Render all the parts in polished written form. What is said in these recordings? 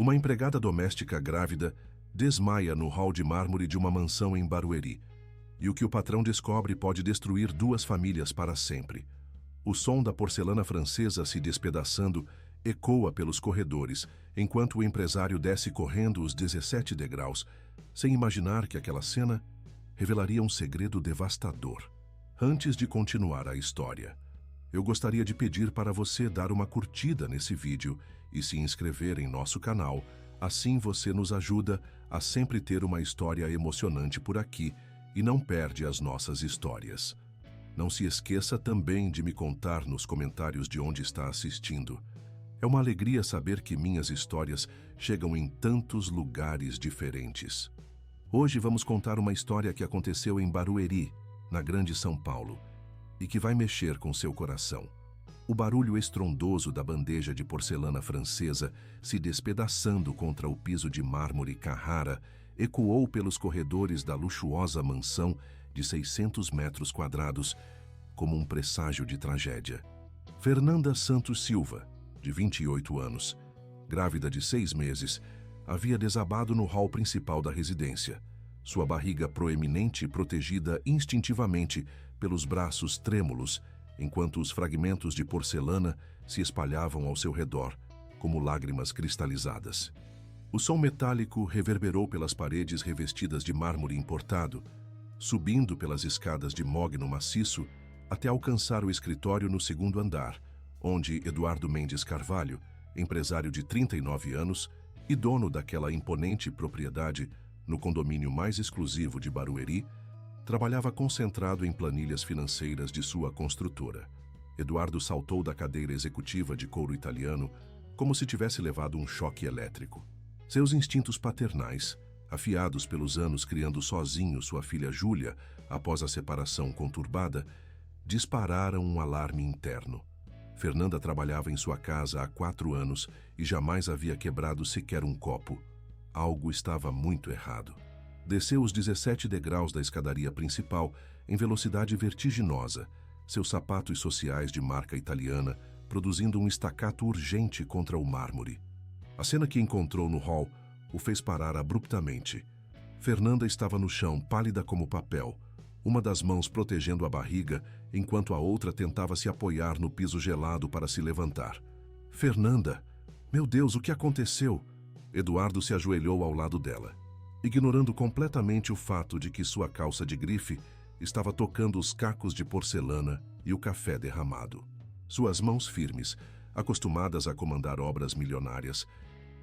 Uma empregada doméstica grávida desmaia no hall de mármore de uma mansão em Barueri, e o que o patrão descobre pode destruir 2 famílias para sempre. O som da porcelana francesa se despedaçando ecoa pelos corredores, enquanto o empresário desce correndo os 17 degraus, sem imaginar que aquela cena revelaria um segredo devastador. Antes de continuar a história, eu gostaria de pedir para você dar uma curtida nesse vídeo e se inscrever em nosso canal. Assim você nos ajuda a sempre ter uma história emocionante por aqui e não perde as nossas histórias. Não se esqueça também de me contar nos comentários de onde está assistindo. É uma alegria saber que minhas histórias chegam em tantos lugares diferentes. Hoje vamos contar uma história que aconteceu em Barueri, na Grande São Paulo, e que vai mexer com seu coração. O barulho estrondoso da bandeja de porcelana francesa se despedaçando contra o piso de mármore Carrara ecoou pelos corredores da luxuosa mansão de 600 metros quadrados como um presságio de tragédia. Fernanda Santos Silva, de 28 anos, grávida de 6 meses, havia desabado no hall principal da residência, sua barriga proeminente protegida instintivamente pelos braços trêmulos, enquanto os fragmentos de porcelana se espalhavam ao seu redor, como lágrimas cristalizadas. O som metálico reverberou pelas paredes revestidas de mármore importado, subindo pelas escadas de mogno maciço até alcançar o escritório no 2º andar, onde Eduardo Mendes Carvalho, empresário de 39 anos e dono daquela imponente propriedade no condomínio mais exclusivo de Barueri, trabalhava concentrado em planilhas financeiras de sua construtora. Eduardo saltou da cadeira executiva de couro italiano como se tivesse levado um choque elétrico. Seus instintos paternais, afiados pelos anos criando sozinho sua filha Júlia após a separação conturbada, dispararam um alarme interno. Fernanda trabalhava em sua casa há 4 anos e jamais havia quebrado sequer um copo. Algo estava muito errado. Desceu os 17 degraus da escadaria principal em velocidade vertiginosa, seus sapatos sociais de marca italiana produzindo um estacato urgente contra o mármore. A cena que encontrou no hall o fez parar abruptamente. Fernanda estava no chão, pálida como papel, uma das mãos protegendo a barriga, enquanto a outra tentava se apoiar no piso gelado para se levantar. Fernanda! Meu Deus, o que aconteceu? Eduardo se ajoelhou ao lado dela, ignorando completamente o fato de que sua calça de grife estava tocando os cacos de porcelana e o café derramado. Suas mãos firmes, acostumadas a comandar obras milionárias,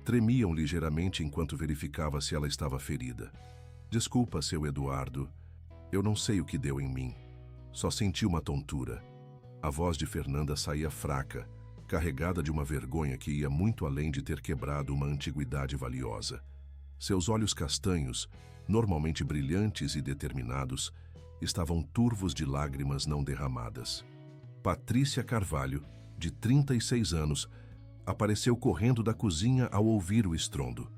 tremiam ligeiramente enquanto verificava se ela estava ferida. Desculpa, seu Eduardo. Eu não sei o que deu em mim. Só senti uma tontura. A voz de Fernanda saía fraca, carregada de uma vergonha que ia muito além de ter quebrado uma antiguidade valiosa. Seus olhos castanhos, normalmente brilhantes e determinados, estavam turvos de lágrimas não derramadas. Patrícia Carvalho, de 36 anos, apareceu correndo da cozinha ao ouvir o estrondo.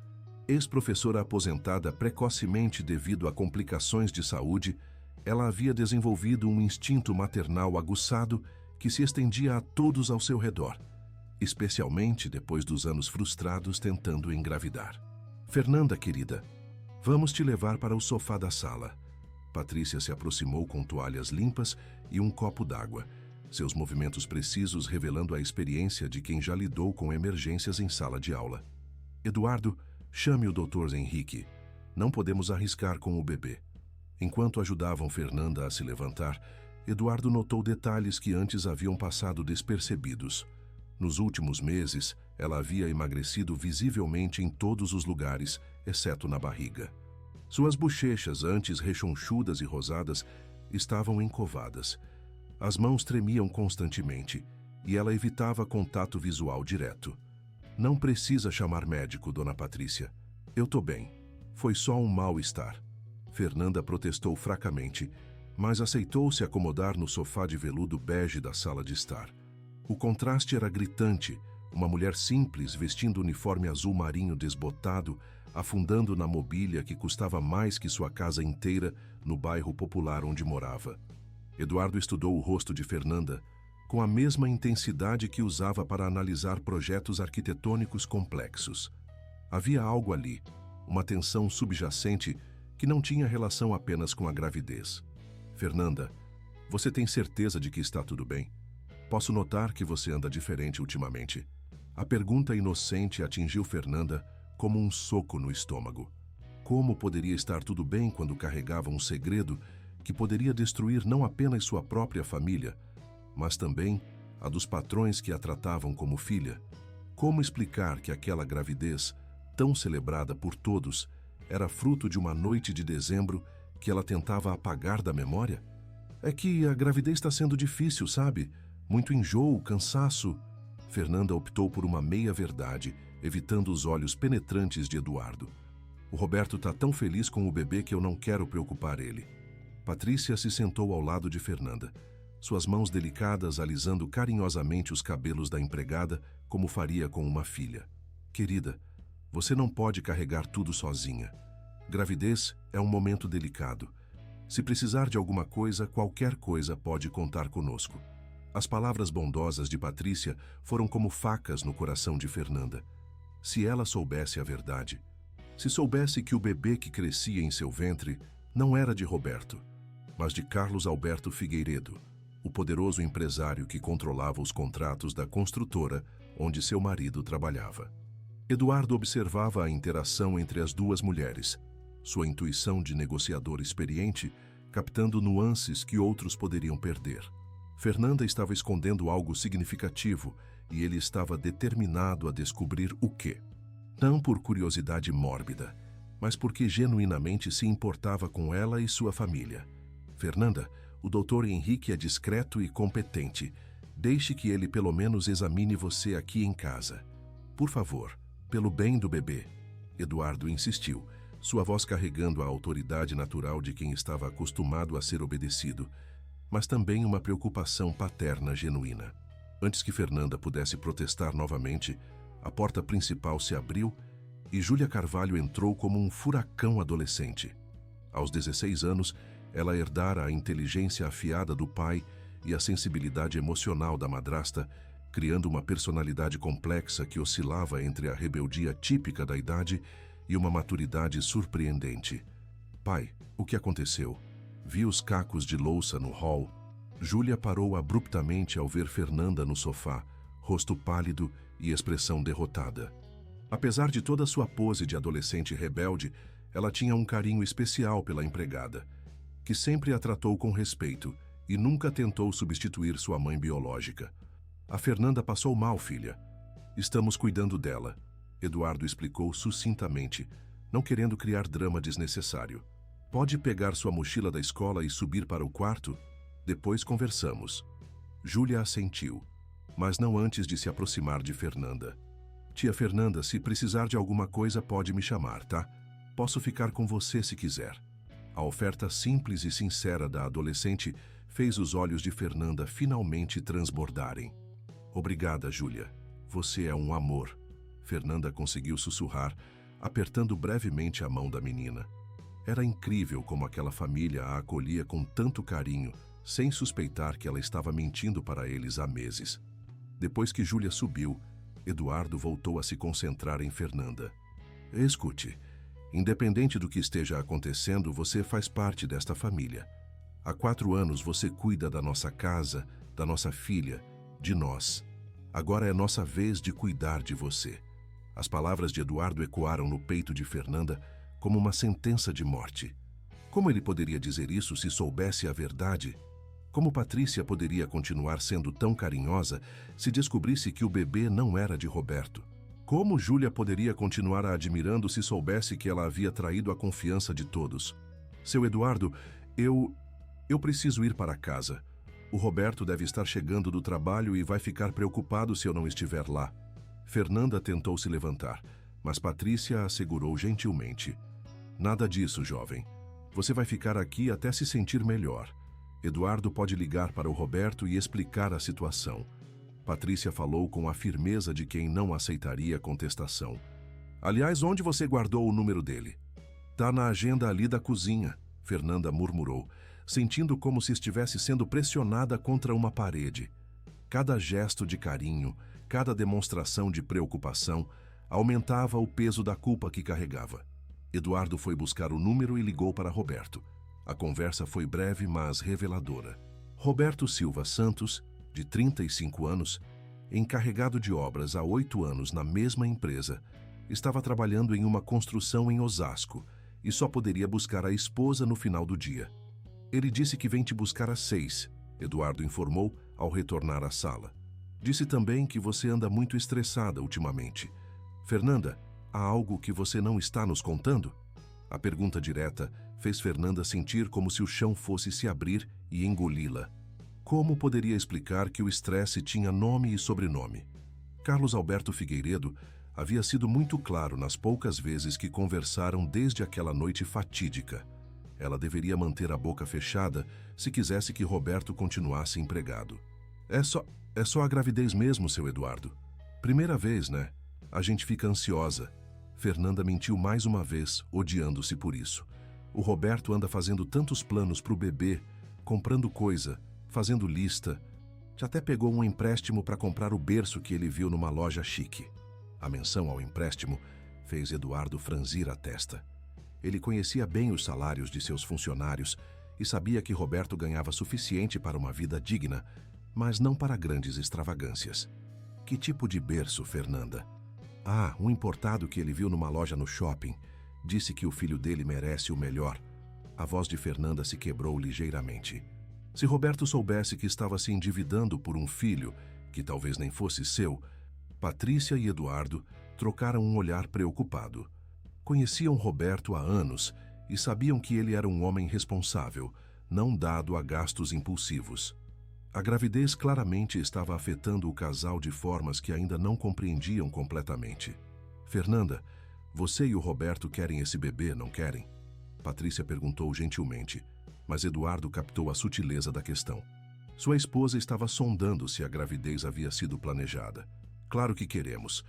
Ex-professora aposentada precocemente devido a complicações de saúde, ela havia desenvolvido um instinto maternal aguçado que se estendia a todos ao seu redor, especialmente depois dos anos frustrados tentando engravidar. Fernanda, querida, vamos te levar para o sofá da sala. Patrícia se aproximou com toalhas limpas e um copo d'água, seus movimentos precisos revelando a experiência de quem já lidou com emergências em sala de aula. Eduardo, chame o Dr. Henrique. Não podemos arriscar com o bebê. Enquanto ajudavam Fernanda a se levantar, Eduardo notou detalhes que antes haviam passado despercebidos. Nos últimos meses, ela havia emagrecido visivelmente em todos os lugares, exceto na barriga. Suas bochechas, antes rechonchudas e rosadas, estavam encovadas. As mãos tremiam constantemente, e ela evitava contato visual direto. Não precisa chamar médico, dona Patrícia. Eu tô bem. Foi só um mal-estar. Fernanda protestou fracamente, mas aceitou se acomodar no sofá de veludo bege da sala de estar. O contraste era gritante, uma mulher simples vestindo uniforme azul marinho desbotado, afundando na mobília que custava mais que sua casa inteira no bairro popular onde morava. Eduardo estudou o rosto de Fernanda com a mesma intensidade que usava para analisar projetos arquitetônicos complexos. Havia algo ali, uma tensão subjacente que não tinha relação apenas com a gravidez. Fernanda, você tem certeza de que está tudo bem? Posso notar que você anda diferente ultimamente. A pergunta inocente atingiu Fernanda como um soco no estômago. Como poderia estar tudo bem quando carregava um segredo que poderia destruir não apenas sua própria família, mas também a dos patrões que a tratavam como filha? Como explicar que aquela gravidez, tão celebrada por todos, era fruto de uma noite de dezembro que ela tentava apagar da memória? É que a gravidez está sendo difícil, sabe? Muito enjoo, cansaço. Fernanda optou por uma meia-verdade, evitando os olhos penetrantes de Eduardo. O Roberto está tão feliz com o bebê que eu não quero preocupar ele. Patrícia se sentou ao lado de Fernanda, suas mãos delicadas alisando carinhosamente os cabelos da empregada, como faria com uma filha. Querida, você não pode carregar tudo sozinha. Gravidez é um momento delicado. Se precisar de alguma coisa, qualquer coisa pode contar conosco. As palavras bondosas de Patrícia foram como facas no coração de Fernanda. Se ela soubesse a verdade, se soubesse que o bebê que crescia em seu ventre não era de Roberto, mas de Carlos Alberto Figueiredo, o poderoso empresário que controlava os contratos da construtora onde seu marido trabalhava. Eduardo observava a interação entre as duas mulheres, sua intuição de negociador experiente, captando nuances que outros poderiam perder. Fernanda estava escondendo algo significativo e ele estava determinado a descobrir o quê. Não por curiosidade mórbida, mas porque genuinamente se importava com ela e sua família. Fernanda, o Dr. Henrique é discreto e competente. Deixe que ele pelo menos examine você aqui em casa. Por favor, pelo bem do bebê. Eduardo insistiu, sua voz carregando a autoridade natural de quem estava acostumado a ser obedecido, mas também uma preocupação paterna genuína. Antes que Fernanda pudesse protestar novamente, a porta principal se abriu e Júlia Carvalho entrou como um furacão adolescente. Aos 16 anos, ela herdara a inteligência afiada do pai e a sensibilidade emocional da madrasta, criando uma personalidade complexa que oscilava entre a rebeldia típica da idade e uma maturidade surpreendente. Pai, o que aconteceu? Vi os cacos de louça no hall. Júlia parou abruptamente ao ver Fernanda no sofá, rosto pálido e expressão derrotada. Apesar de toda sua pose de adolescente rebelde, ela tinha um carinho especial pela empregada, que sempre a tratou com respeito e nunca tentou substituir sua mãe biológica. A Fernanda passou mal, filha. Estamos cuidando dela, Eduardo explicou sucintamente, não querendo criar drama desnecessário. Pode pegar sua mochila da escola e subir para o quarto? Depois conversamos. Júlia assentiu, mas não antes de se aproximar de Fernanda. Tia Fernanda, se precisar de alguma coisa pode me chamar, tá? Posso ficar com você se quiser. A oferta simples e sincera da adolescente fez os olhos de Fernanda finalmente transbordarem. Obrigada, Júlia. Você é um amor. Fernanda conseguiu sussurrar, apertando brevemente a mão da menina. Era incrível como aquela família a acolhia com tanto carinho, sem suspeitar que ela estava mentindo para eles há meses. Depois que Júlia subiu, Eduardo voltou a se concentrar em Fernanda. Escute, independente do que esteja acontecendo, você faz parte desta família. Há 4 anos você cuida da nossa casa, da nossa filha, de nós. Agora é nossa vez de cuidar de você. As palavras de Eduardo ecoaram no peito de Fernanda como uma sentença de morte. Como ele poderia dizer isso se soubesse a verdade? Como Patrícia poderia continuar sendo tão carinhosa se descobrisse que o bebê não era de Roberto? Como Júlia poderia continuar a admirando se soubesse que ela havia traído a confiança de todos? Seu Eduardo, eu preciso ir para casa. O Roberto deve estar chegando do trabalho e vai ficar preocupado se eu não estiver lá. Fernanda tentou se levantar, mas Patrícia a segurou gentilmente. Nada disso, jovem. Você vai ficar aqui até se sentir melhor. Eduardo pode ligar para o Roberto e explicar a situação. Patrícia falou com a firmeza de quem não aceitaria contestação. Aliás, onde você guardou o número dele? Tá na agenda ali da cozinha, Fernanda murmurou, sentindo como se estivesse sendo pressionada contra uma parede. Cada gesto de carinho, cada demonstração de preocupação, aumentava o peso da culpa que carregava. Eduardo foi buscar o número e ligou para Roberto. A conversa foi breve, mas reveladora. Roberto Silva Santos, de 35 anos, encarregado de obras há 8 anos na mesma empresa, estava trabalhando em uma construção em Osasco e só poderia buscar a esposa no final do dia. Ele disse que vem te buscar às 6, Eduardo informou ao retornar à sala. Disse também que você anda muito estressada ultimamente. Fernanda, há algo que você não está nos contando? A pergunta direta fez Fernanda sentir como se o chão fosse se abrir e engoli-la. Como poderia explicar que o estresse tinha nome e sobrenome? Carlos Alberto Figueiredo havia sido muito claro nas poucas vezes que conversaram desde aquela noite fatídica. Ela deveria manter a boca fechada se quisesse que Roberto continuasse empregado. É só a gravidez mesmo, seu Eduardo. Primeira vez, né? A gente fica ansiosa. Fernanda mentiu mais uma vez, odiando-se por isso. O Roberto anda fazendo tantos planos para o bebê, comprando coisa, fazendo lista. Já até pegou um empréstimo para comprar o berço que ele viu numa loja chique. A menção ao empréstimo fez Eduardo franzir a testa. Ele conhecia bem os salários de seus funcionários e sabia que Roberto ganhava suficiente para uma vida digna, mas não para grandes extravagâncias. Que tipo de berço, Fernanda? Ah, um importado que ele viu numa loja no shopping. Disse que o filho dele merece o melhor. A voz de Fernanda se quebrou ligeiramente. Se Roberto soubesse que estava se endividando por um filho, que talvez nem fosse seu, Patrícia e Eduardo trocaram um olhar preocupado. Conheciam Roberto há anos e sabiam que ele era um homem responsável, não dado a gastos impulsivos. A gravidez claramente estava afetando o casal de formas que ainda não compreendiam completamente. Fernanda, você e o Roberto querem esse bebê, não querem? Patrícia perguntou gentilmente, mas Eduardo captou a sutileza da questão. Sua esposa estava sondando se a gravidez havia sido planejada. Claro que queremos.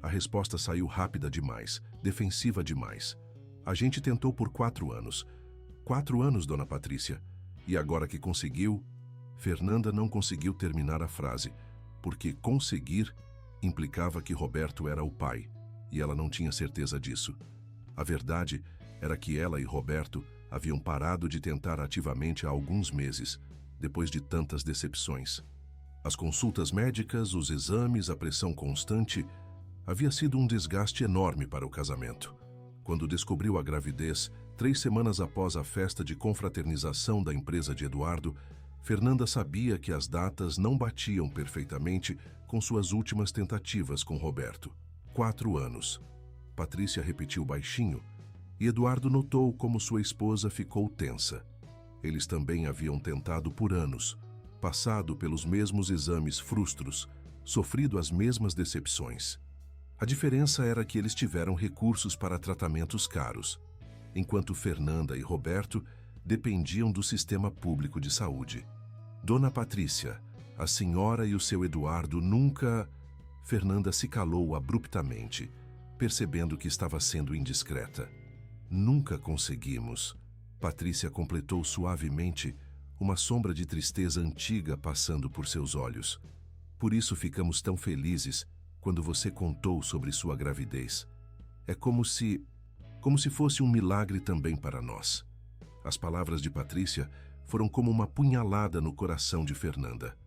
A resposta saiu rápida demais, defensiva demais. A gente tentou por 4 anos. 4 anos, dona Patrícia. E agora que conseguiu... Fernanda não conseguiu terminar a frase, porque conseguir implicava que Roberto era o pai, e ela não tinha certeza disso. A verdade era que ela e Roberto haviam parado de tentar ativamente há alguns meses, depois de tantas decepções. As consultas médicas, os exames, a pressão constante, havia sido um desgaste enorme para o casamento. Quando descobriu a gravidez, 3 semanas após a festa de confraternização da empresa de Eduardo, Fernanda sabia que as datas não batiam perfeitamente com suas últimas tentativas com Roberto. 4 anos. Patrícia repetiu baixinho, e Eduardo notou como sua esposa ficou tensa. Eles também haviam tentado por anos, passado pelos mesmos exames frustros, sofrido as mesmas decepções. A diferença era que eles tiveram recursos para tratamentos caros, enquanto Fernanda e Roberto dependiam do sistema público de saúde. Dona Patrícia, a senhora e o seu Eduardo nunca... Fernanda se calou abruptamente, percebendo que estava sendo indiscreta. Nunca conseguimos. Patrícia completou suavemente, uma sombra de tristeza antiga passando por seus olhos. Por isso ficamos tão felizes quando você contou sobre sua gravidez. É como se fosse um milagre também para nós. As palavras de Patrícia foram como uma punhalada no coração de Fernanda.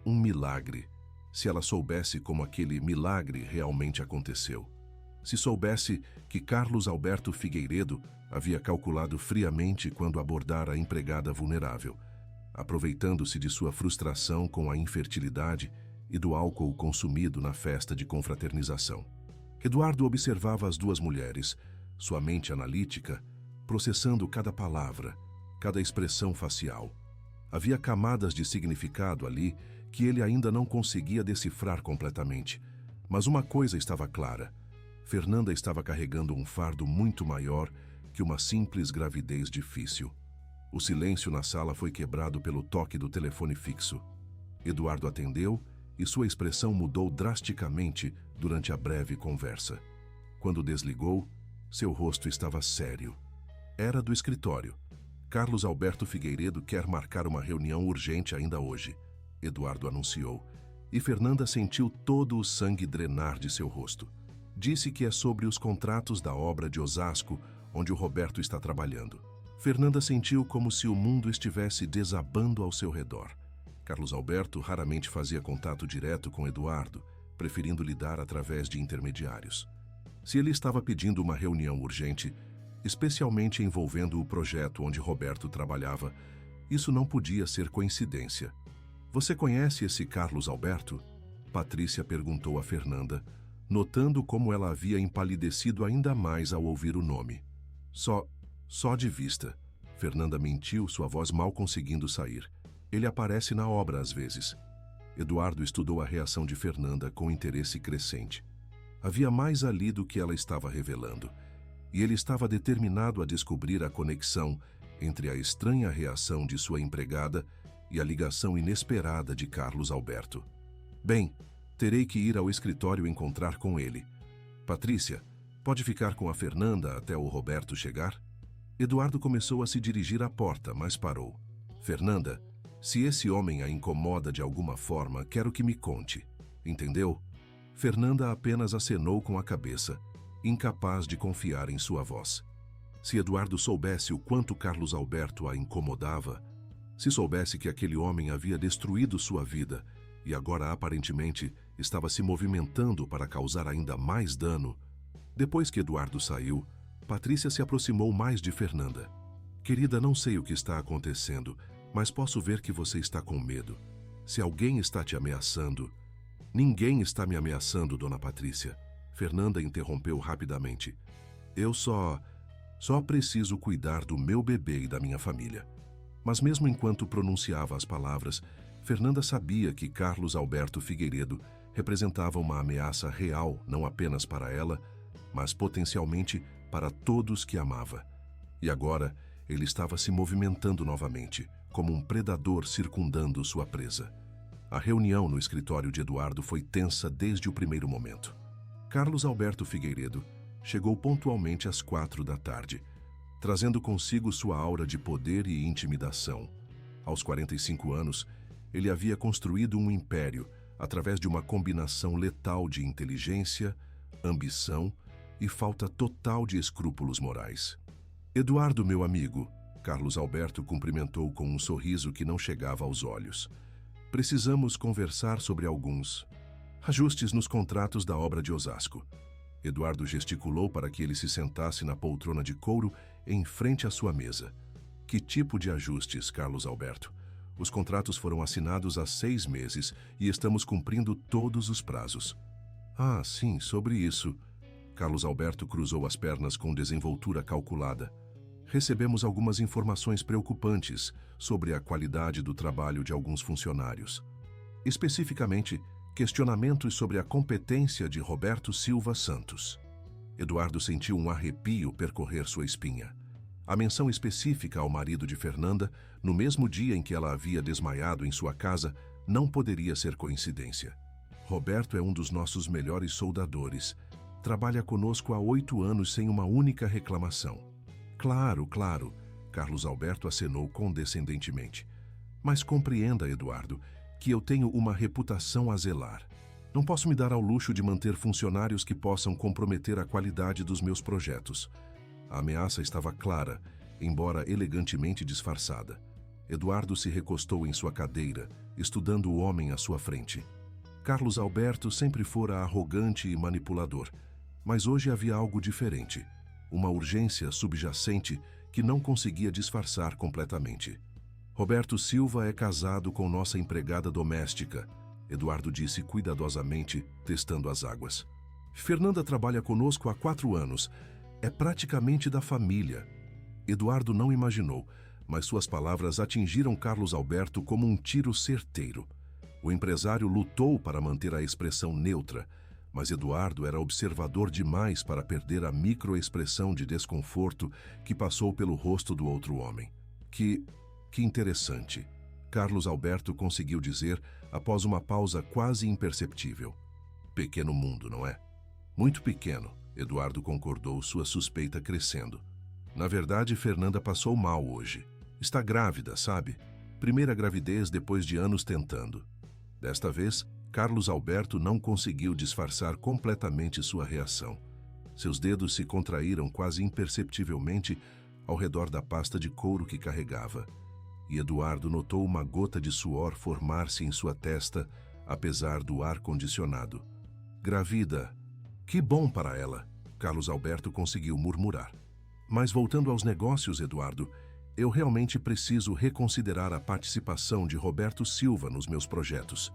Um milagre, se ela soubesse como aquele milagre realmente aconteceu. Se soubesse que Carlos Alberto Figueiredo havia calculado friamente quando abordara a empregada vulnerável, aproveitando-se de sua frustração com a infertilidade e do álcool consumido na festa de confraternização. Eduardo observava as duas mulheres, sua mente analítica, processando cada palavra, cada expressão facial. Havia camadas de significado ali que ele ainda não conseguia decifrar completamente. Mas uma coisa estava clara. Fernanda estava carregando um fardo muito maior que uma simples gravidez difícil. O silêncio na sala foi quebrado pelo toque do telefone fixo. Eduardo atendeu e sua expressão mudou drasticamente durante a breve conversa. Quando desligou, seu rosto estava sério. Era do escritório. Carlos Alberto Figueiredo quer marcar uma reunião urgente ainda hoje, Eduardo anunciou, e Fernanda sentiu todo o sangue drenar de seu rosto. Disse que é sobre os contratos da obra de Osasco, onde o Roberto está trabalhando. Fernanda sentiu como se o mundo estivesse desabando ao seu redor. Carlos Alberto raramente fazia contato direto com Eduardo, preferindo lidar através de intermediários. Se ele estava pedindo uma reunião urgente, especialmente envolvendo o projeto onde Roberto trabalhava, isso não podia ser coincidência. "Você conhece esse Carlos Alberto?" Patrícia perguntou a Fernanda, notando como ela havia empalidecido ainda mais ao ouvir o nome. Só de vista." Fernanda mentiu, sua voz mal conseguindo sair. "Ele aparece na obra às vezes." Eduardo estudou a reação de Fernanda com interesse crescente. Havia mais ali do que ela estava revelando, e ele estava determinado a descobrir a conexão entre a estranha reação de sua empregada e a ligação inesperada de Carlos Alberto. "Bem, terei que ir ao escritório encontrar com ele. Patrícia, pode ficar com a Fernanda até o Roberto chegar?" Eduardo começou a se dirigir à porta, mas parou. "Fernanda, se esse homem a incomoda de alguma forma, quero que me conte. Entendeu?" Fernanda apenas acenou com a cabeça, incapaz de confiar em sua voz. Se Eduardo soubesse o quanto Carlos Alberto a incomodava, se soubesse que aquele homem havia destruído sua vida e agora aparentemente estava se movimentando para causar ainda mais dano. Depois que Eduardo saiu, Patrícia se aproximou mais de Fernanda. "Querida, não sei o que está acontecendo, mas posso ver que você está com medo. Se alguém está te ameaçando..." "Ninguém está me ameaçando, dona Patrícia." Fernanda interrompeu rapidamente. "Eu só preciso cuidar do meu bebê e da minha família." Mas mesmo enquanto pronunciava as palavras, Fernanda sabia que Carlos Alberto Figueiredo representava uma ameaça real não apenas para ela, mas potencialmente para todos que amava. E agora ele estava se movimentando novamente, como um predador circundando sua presa. A reunião no escritório de Eduardo foi tensa desde o primeiro momento. Carlos Alberto Figueiredo chegou pontualmente às 4 da tarde, trazendo consigo sua aura de poder e intimidação. Aos 45 anos, ele havia construído um império através de uma combinação letal de inteligência, ambição e falta total de escrúpulos morais. "Eduardo, meu amigo", Carlos Alberto cumprimentou com um sorriso que não chegava aos olhos. "Precisamos conversar sobre alguns ajustes nos contratos da obra de Osasco." Eduardo gesticulou para que ele se sentasse na poltrona de couro em frente à sua mesa. "Que tipo de ajustes, Carlos Alberto? Os contratos foram assinados há 6 meses e estamos cumprindo todos os prazos." "Ah, sim, sobre isso." Carlos Alberto cruzou as pernas com desenvoltura calculada. "Recebemos algumas informações preocupantes sobre a qualidade do trabalho de alguns funcionários. Especificamente, questionamentos sobre a competência de Roberto Silva Santos." Eduardo sentiu um arrepio percorrer sua espinha. A menção específica ao marido de Fernanda, no mesmo dia em que ela havia desmaiado em sua casa, não poderia ser coincidência. "Roberto é um dos nossos melhores soldadores. Trabalha conosco há 8 anos sem uma única reclamação." Claro, Carlos Alberto acenou condescendentemente. "Mas compreenda, Eduardo, que eu tenho uma reputação a zelar. Não posso me dar ao luxo de manter funcionários que possam comprometer a qualidade dos meus projetos." A ameaça estava clara, embora elegantemente disfarçada. Eduardo se recostou em sua cadeira, estudando o homem à sua frente. Carlos Alberto sempre fora arrogante e manipulador, mas hoje havia algo diferente, uma urgência subjacente que não conseguia disfarçar completamente. "Roberto Silva é casado com nossa empregada doméstica", Eduardo disse cuidadosamente, testando as águas. "Fernanda trabalha conosco há 4 anos. É praticamente da família." Eduardo não imaginou, mas suas palavras atingiram Carlos Alberto como um tiro certeiro. O empresário lutou para manter a expressão neutra, mas Eduardo era observador demais para perder a microexpressão de desconforto que passou pelo rosto do outro homem. Que interessante, Carlos Alberto conseguiu dizer após uma pausa quase imperceptível. "Pequeno mundo, não é?" "Muito pequeno", Eduardo concordou, sua suspeita crescendo. "Na verdade, Fernanda passou mal hoje. Está grávida, sabe? Primeira gravidez depois de anos tentando." Desta vez, Carlos Alberto não conseguiu disfarçar completamente sua reação. Seus dedos se contraíram quase imperceptivelmente ao redor da pasta de couro que carregava, e Eduardo notou uma gota de suor formar-se em sua testa, apesar do ar-condicionado. Gravida. Que bom para ela, Carlos Alberto conseguiu murmurar. Mas voltando aos negócios, Eduardo, eu realmente preciso reconsiderar a participação de Roberto Silva nos meus projetos.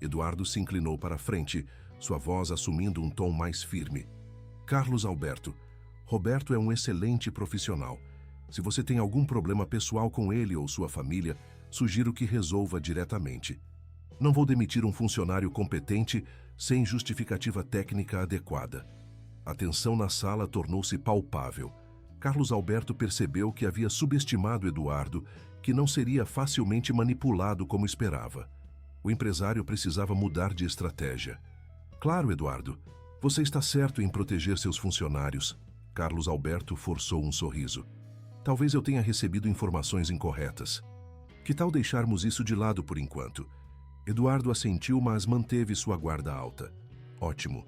Eduardo se inclinou para a frente, sua voz assumindo um tom mais firme. Carlos Alberto, Roberto é um excelente profissional. Se você tem algum problema pessoal com ele ou sua família, sugiro que resolva diretamente. Não vou demitir um funcionário competente sem justificativa técnica adequada. A tensão na sala tornou-se palpável. Carlos Alberto percebeu que havia subestimado Eduardo, que não seria facilmente manipulado como esperava. O empresário precisava mudar de estratégia. Claro, Eduardo, você está certo em proteger seus funcionários. Carlos Alberto forçou um sorriso. Talvez eu tenha recebido informações incorretas. Que tal deixarmos isso de lado por enquanto? Eduardo assentiu, mas manteve sua guarda alta. Ótimo.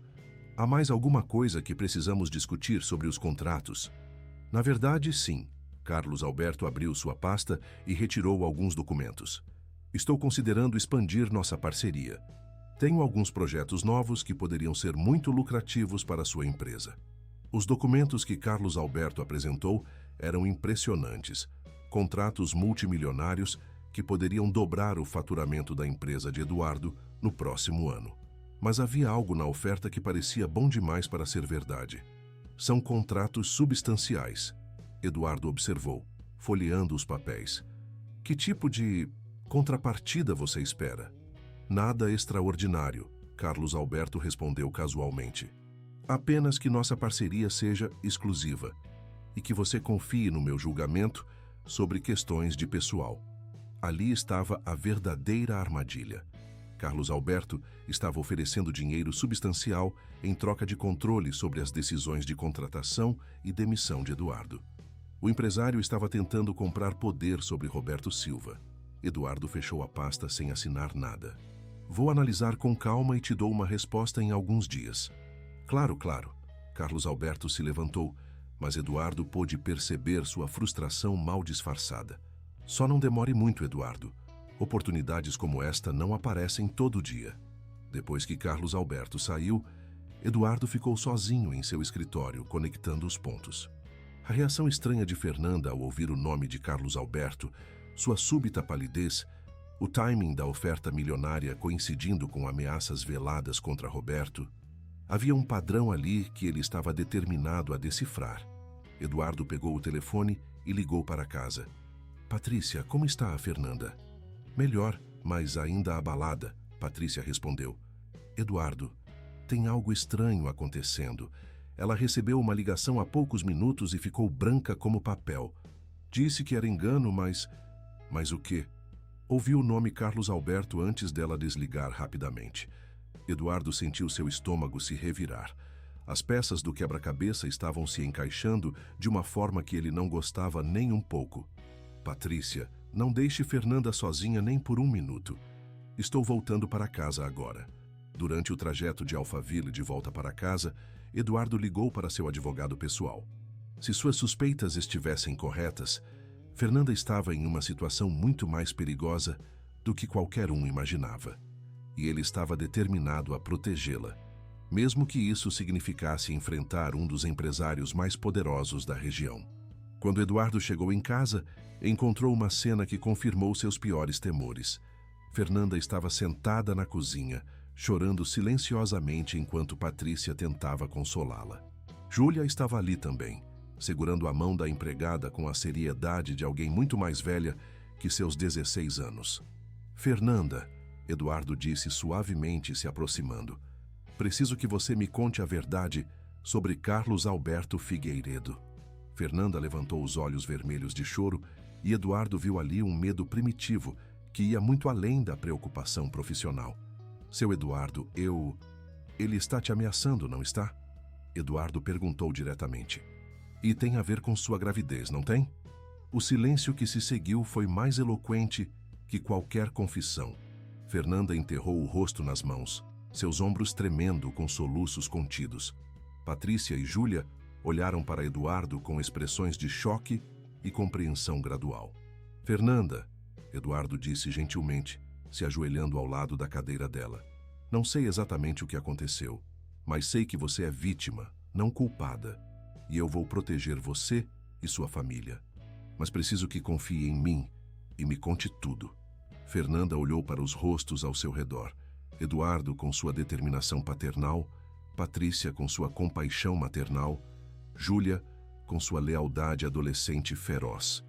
Há mais alguma coisa que precisamos discutir sobre os contratos? Na verdade, sim. Carlos Alberto abriu sua pasta e retirou alguns documentos. Estou considerando expandir nossa parceria. Tenho alguns projetos novos que poderiam ser muito lucrativos para sua empresa. Os documentos que Carlos Alberto apresentou eram impressionantes. Contratos multimilionários que poderiam dobrar o faturamento da empresa de Eduardo no próximo ano. Mas havia algo na oferta que parecia bom demais para ser verdade. São contratos substanciais, Eduardo observou, folheando os papéis. Que tipo de contrapartida você espera? Nada extraordinário, Carlos Alberto respondeu casualmente. Apenas que nossa parceria seja exclusiva e que você confie no meu julgamento sobre questões de pessoal. Ali estava a verdadeira armadilha. Carlos Alberto estava oferecendo dinheiro substancial em troca de controle sobre as decisões de contratação e demissão de Eduardo. O empresário estava tentando comprar poder sobre Roberto Silva. Eduardo fechou a pasta sem assinar nada. Vou analisar com calma e te dou uma resposta em alguns dias. Claro, claro. Carlos Alberto se levantou, mas Eduardo pôde perceber sua frustração mal disfarçada. Só não demore muito, Eduardo. Oportunidades como esta não aparecem todo dia. Depois que Carlos Alberto saiu, Eduardo ficou sozinho em seu escritório, conectando os pontos. A reação estranha de Fernanda ao ouvir o nome de Carlos Alberto, sua súbita palidez, o timing da oferta milionária coincidindo com ameaças veladas contra Roberto, havia um padrão ali que ele estava determinado a decifrar. Eduardo pegou o telefone e ligou para casa. Patrícia, como está a Fernanda? Melhor, mas ainda abalada, Patrícia respondeu. Eduardo, tem algo estranho acontecendo. Ela recebeu uma ligação há poucos minutos e ficou branca como papel. Disse que era engano, mas... Mas o quê? Ouviu o nome Carlos Alberto antes dela desligar rapidamente. Eduardo sentiu seu estômago se revirar. As peças do quebra-cabeça estavam se encaixando de uma forma que ele não gostava nem um pouco. Patrícia, não deixe Fernanda sozinha nem por um minuto. Estou voltando para casa agora. Durante o trajeto de Alphaville de volta para casa, Eduardo ligou para seu advogado pessoal. Se suas suspeitas estivessem corretas, Fernanda estava em uma situação muito mais perigosa do que qualquer um imaginava. E ele estava determinado a protegê-la, mesmo que isso significasse enfrentar um dos empresários mais poderosos da região. Quando Eduardo chegou em casa, encontrou uma cena que confirmou seus piores temores. Fernanda estava sentada na cozinha, chorando silenciosamente enquanto Patrícia tentava consolá-la. Júlia estava ali também, segurando a mão da empregada com a seriedade de alguém muito mais velha que seus 16 anos. Fernanda, Eduardo disse suavemente, se aproximando. Preciso que você me conte a verdade sobre Carlos Alberto Figueiredo. Fernanda levantou os olhos vermelhos de choro e Eduardo viu ali um medo primitivo que ia muito além da preocupação profissional. Seu Eduardo, Ele está te ameaçando, não está? Eduardo perguntou diretamente. E tem a ver com sua gravidez, não tem? O silêncio que se seguiu foi mais eloquente que qualquer confissão. Fernanda enterrou o rosto nas mãos, seus ombros tremendo com soluços contidos. Patrícia e Júlia olharam para Eduardo com expressões de choque e compreensão gradual. Fernanda, Eduardo disse gentilmente, se ajoelhando ao lado da cadeira dela. Não sei exatamente o que aconteceu, mas sei que você é vítima, não culpada, e eu vou proteger você e sua família. Mas preciso que confie em mim e me conte tudo. Fernanda olhou para os rostos ao seu redor. Eduardo com sua determinação paternal, Patrícia com sua compaixão maternal, Júlia com sua lealdade adolescente feroz.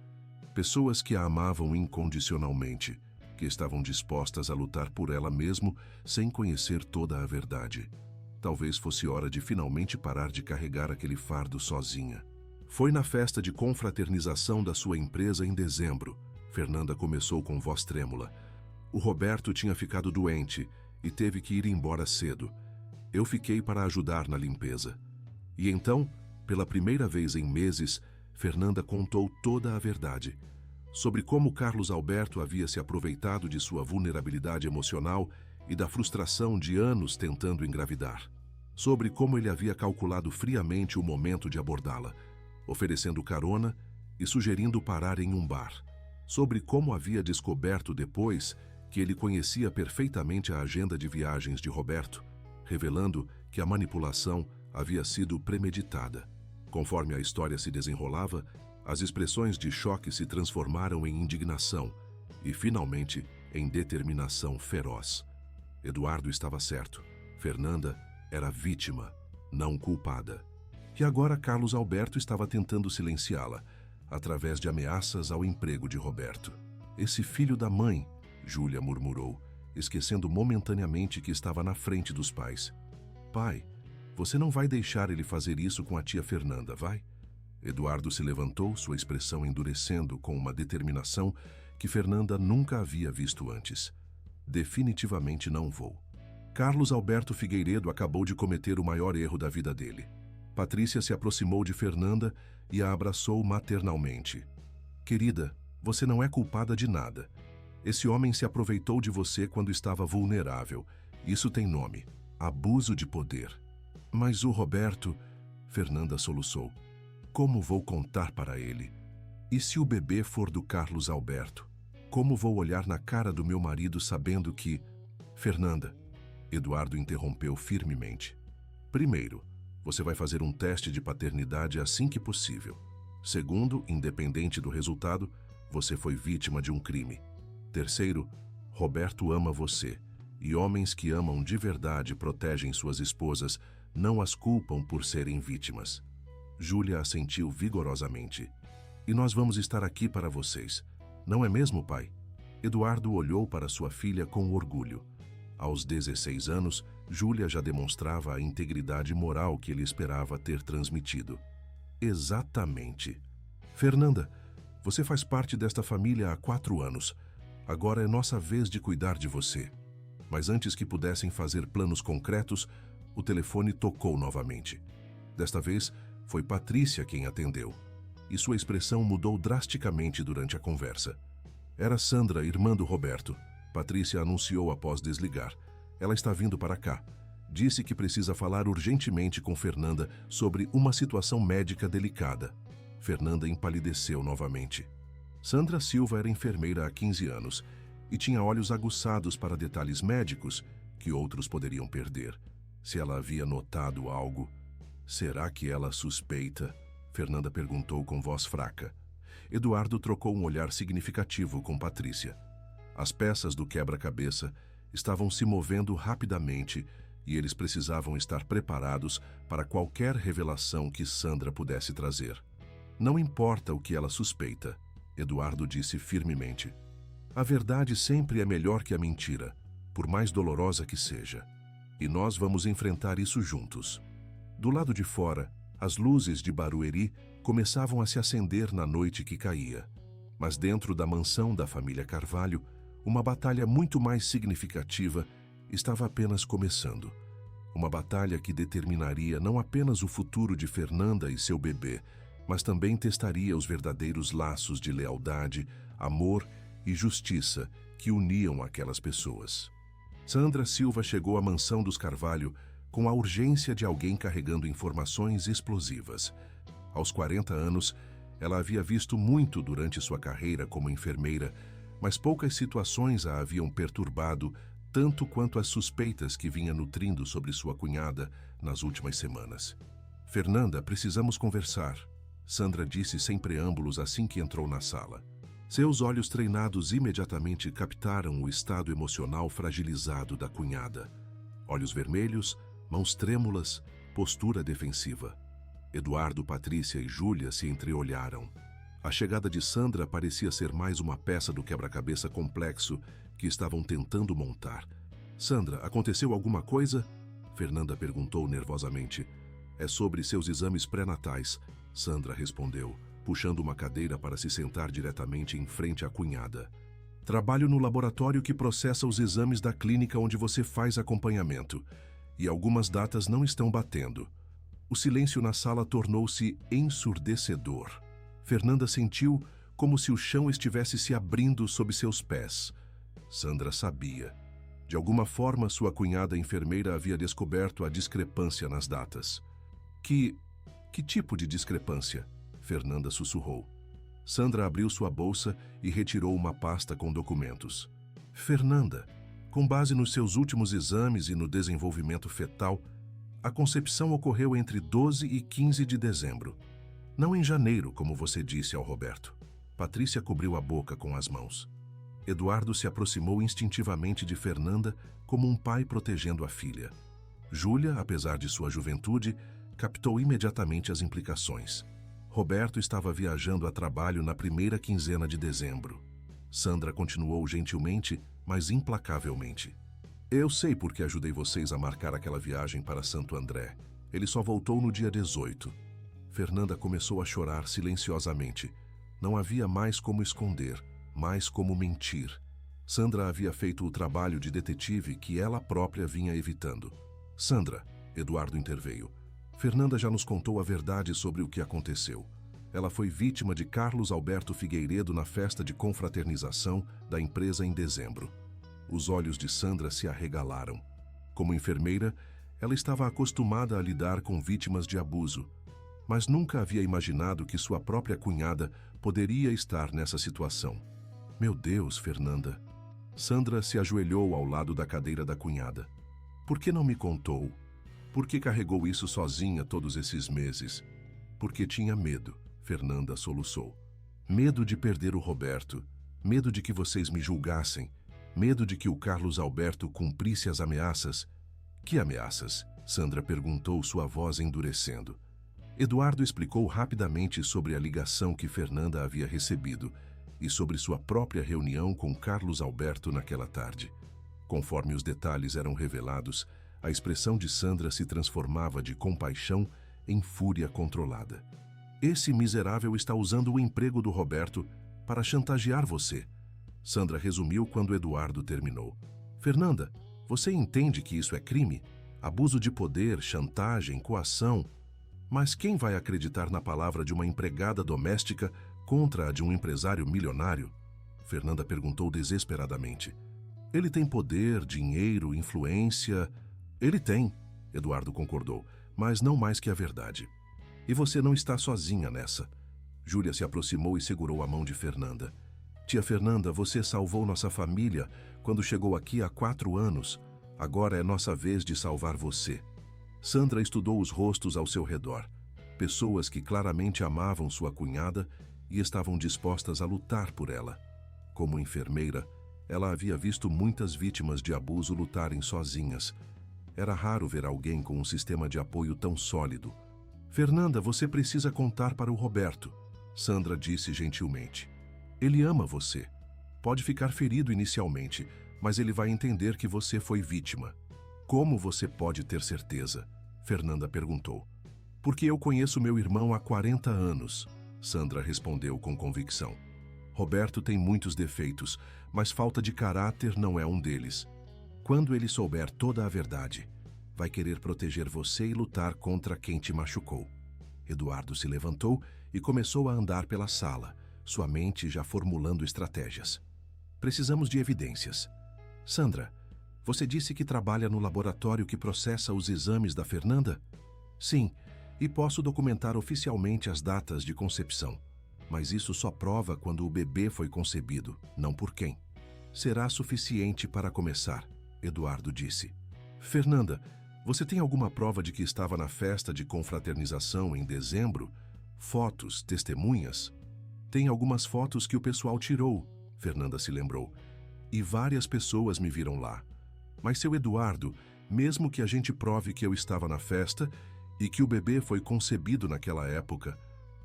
Pessoas que a amavam incondicionalmente, que estavam dispostas a lutar por ela mesmo sem conhecer toda a verdade. Talvez fosse hora de finalmente parar de carregar aquele fardo sozinha. Foi na festa de confraternização da sua empresa em dezembro. Fernanda começou com voz trêmula. O Roberto tinha ficado doente e teve que ir embora cedo. Eu fiquei para ajudar na limpeza. E então, pela primeira vez em meses, Fernanda contou toda a verdade. Sobre como Carlos Alberto havia se aproveitado de sua vulnerabilidade emocional e da frustração de anos tentando engravidar. Sobre como ele havia calculado friamente o momento de abordá-la, oferecendo carona e sugerindo parar em um bar. Sobre como havia descoberto depois que ele conhecia perfeitamente a agenda de viagens de Roberto, revelando que a manipulação havia sido premeditada. Conforme a história se desenrolava, as expressões de choque se transformaram em indignação e, finalmente, em determinação feroz. Eduardo estava certo. Fernanda era vítima, não culpada. E agora Carlos Alberto estava tentando silenciá-la, através de ameaças ao emprego de Roberto. Esse filho da mãe, Júlia murmurou, esquecendo momentaneamente que estava na frente dos pais. Pai, você não vai deixar ele fazer isso com a tia Fernanda, vai? Eduardo se levantou, sua expressão endurecendo com uma determinação que Fernanda nunca havia visto antes. Definitivamente não vou. Carlos Alberto Figueiredo acabou de cometer o maior erro da vida dele. Patrícia se aproximou de Fernanda e a abraçou maternalmente. Querida, você não é culpada de nada. Esse homem se aproveitou de você quando estava vulnerável. Isso tem nome: abuso de poder. Mas o Roberto... Fernanda soluçou. Como vou contar para ele? E se o bebê for do Carlos Alberto? Como vou olhar na cara do meu marido sabendo que... Fernanda, Eduardo interrompeu firmemente. Primeiro, você vai fazer um teste de paternidade assim que possível. Segundo, independente do resultado, você foi vítima de um crime. Terceiro, Roberto ama você, e homens que amam de verdade protegem suas esposas, não as culpam por serem vítimas. Júlia assentiu vigorosamente. E nós vamos estar aqui para vocês. Não é mesmo, pai? Eduardo olhou para sua filha com orgulho. Aos 16 anos, Júlia já demonstrava a integridade moral que ele esperava ter transmitido. Exatamente. Fernanda, você faz parte desta família há 4 anos. Agora é nossa vez de cuidar de você. Mas antes que pudessem fazer planos concretos, o telefone tocou novamente. Desta vez, foi Patrícia quem atendeu, e sua expressão mudou drasticamente durante a conversa. Era Sandra, irmã do Roberto. Patrícia anunciou após desligar. Ela está vindo para cá. Disse que precisa falar urgentemente com Fernanda sobre uma situação médica delicada. Fernanda empalideceu novamente. Sandra Silva era enfermeira há 15 anos e tinha olhos aguçados para detalhes médicos que outros poderiam perder. Se ela havia notado algo... Será que ela suspeita? Fernanda perguntou com voz fraca. Eduardo trocou um olhar significativo com Patrícia. As peças do quebra-cabeça estavam se movendo rapidamente e eles precisavam estar preparados para qualquer revelação que Sandra pudesse trazer. Não importa o que ela suspeita, Eduardo disse firmemente. A verdade sempre é melhor que a mentira, por mais dolorosa que seja. E nós vamos enfrentar isso juntos. Do lado de fora, as luzes de Barueri começavam a se acender na noite que caía. Mas dentro da mansão da família Carvalho, uma batalha muito mais significativa estava apenas começando. Uma batalha que determinaria não apenas o futuro de Fernanda e seu bebê, mas também testaria os verdadeiros laços de lealdade, amor e justiça que uniam aquelas pessoas. Sandra Silva chegou à mansão dos Carvalho com a urgência de alguém carregando informações explosivas. Aos 40 anos, ela havia visto muito durante sua carreira como enfermeira, mas poucas situações a haviam perturbado tanto quanto as suspeitas que vinha nutrindo sobre sua cunhada nas últimas semanas. "Fernanda, precisamos conversar", Sandra disse sem preâmbulos assim que entrou na sala. Seus olhos treinados imediatamente captaram o estado emocional fragilizado da cunhada. Olhos vermelhos, mãos trêmulas, postura defensiva. Eduardo, Patrícia e Júlia se entreolharam. A chegada de Sandra parecia ser mais uma peça do quebra-cabeça complexo que estavam tentando montar. "Sandra, aconteceu alguma coisa?" Fernanda perguntou nervosamente. "É sobre seus exames pré-natais", Sandra respondeu, puxando uma cadeira para se sentar diretamente em frente à cunhada. "Trabalho no laboratório que processa os exames da clínica onde você faz acompanhamento, e algumas datas não estão batendo." O silêncio na sala tornou-se ensurdecedor. Fernanda sentiu como se o chão estivesse se abrindo sob seus pés. Sandra sabia. De alguma forma, sua cunhada enfermeira havia descoberto a discrepância nas datas. Que tipo de discrepância?" Fernanda sussurrou. Sandra abriu sua bolsa e retirou uma pasta com documentos. "Fernanda, com base nos seus últimos exames e no desenvolvimento fetal, a concepção ocorreu entre 12 e 15 de dezembro. Não em janeiro, como você disse ao Roberto." Patrícia cobriu a boca com as mãos. Eduardo se aproximou instintivamente de Fernanda como um pai protegendo a filha. Júlia, apesar de sua juventude, captou imediatamente as implicações. Roberto estava viajando a trabalho na primeira quinzena de dezembro. Sandra continuou gentilmente, mas implacavelmente. "Eu sei por que ajudei vocês a marcar aquela viagem para Santo André. Ele só voltou no dia 18. Fernanda começou a chorar silenciosamente. Não havia mais como esconder, mais como mentir. Sandra havia feito o trabalho de detetive que ela própria vinha evitando. "Sandra", Eduardo interveio, "Fernanda já nos contou a verdade sobre o que aconteceu. Ela foi vítima de Carlos Alberto Figueiredo na festa de confraternização da empresa em dezembro." Os olhos de Sandra se arregalaram. Como enfermeira, ela estava acostumada a lidar com vítimas de abuso, mas nunca havia imaginado que sua própria cunhada poderia estar nessa situação. "Meu Deus, Fernanda." Sandra se ajoelhou ao lado da cadeira da cunhada. "Por que não me contou? Por que carregou isso sozinha todos esses meses?" "Porque tinha medo", Fernanda soluçou. "Medo de perder o Roberto, medo de que vocês me julgassem, medo de que o Carlos Alberto cumprisse as ameaças." "Que ameaças?" Sandra perguntou, sua voz endurecendo. Eduardo explicou rapidamente sobre a ligação que Fernanda havia recebido e sobre sua própria reunião com Carlos Alberto naquela tarde. Conforme os detalhes eram revelados, a expressão de Sandra se transformava de compaixão em fúria controlada. "Esse miserável está usando o emprego do Roberto para chantagear você", Sandra resumiu quando Eduardo terminou. "Fernanda, você entende que isso é crime? Abuso de poder, chantagem, coação. Mas quem vai acreditar na palavra de uma empregada doméstica contra a de um empresário milionário?" Fernanda perguntou desesperadamente. "Ele tem poder, dinheiro, influência." "Ele tem", Eduardo concordou, "mas não mais que a verdade. E você não está sozinha nessa." Júlia se aproximou e segurou a mão de Fernanda. "Tia Fernanda, você salvou nossa família quando chegou aqui há 4 anos. Agora é nossa vez de salvar você." Sandra estudou os rostos ao seu redor. Pessoas que claramente amavam sua cunhada e estavam dispostas a lutar por ela. Como enfermeira, ela havia visto muitas vítimas de abuso lutarem sozinhas. Era raro ver alguém com um sistema de apoio tão sólido. "Fernanda, você precisa contar para o Roberto", Sandra disse gentilmente. "Ele ama você. Pode ficar ferido inicialmente, mas ele vai entender que você foi vítima." "Como você pode ter certeza?" Fernanda perguntou. "Porque eu conheço meu irmão há 40 anos, Sandra respondeu com convicção. "Roberto tem muitos defeitos, mas falta de caráter não é um deles. Quando ele souber toda a verdade, vai querer proteger você e lutar contra quem te machucou." Eduardo se levantou e começou a andar pela sala, sua mente já formulando estratégias. Precisamos de evidências. Sandra, você disse que trabalha no laboratório que processa os exames da Fernanda? Sim, e posso documentar oficialmente as datas de concepção. Mas isso só prova quando o bebê foi concebido, não por quem. Será suficiente para começar, Eduardo disse. Fernanda, você tem alguma prova de que estava na festa de confraternização em dezembro? Fotos, testemunhas? Tem algumas fotos que o pessoal tirou, Fernanda se lembrou. E várias pessoas me viram lá. Mas, seu Eduardo, mesmo que a gente prove que eu estava na festa e que o bebê foi concebido naquela época,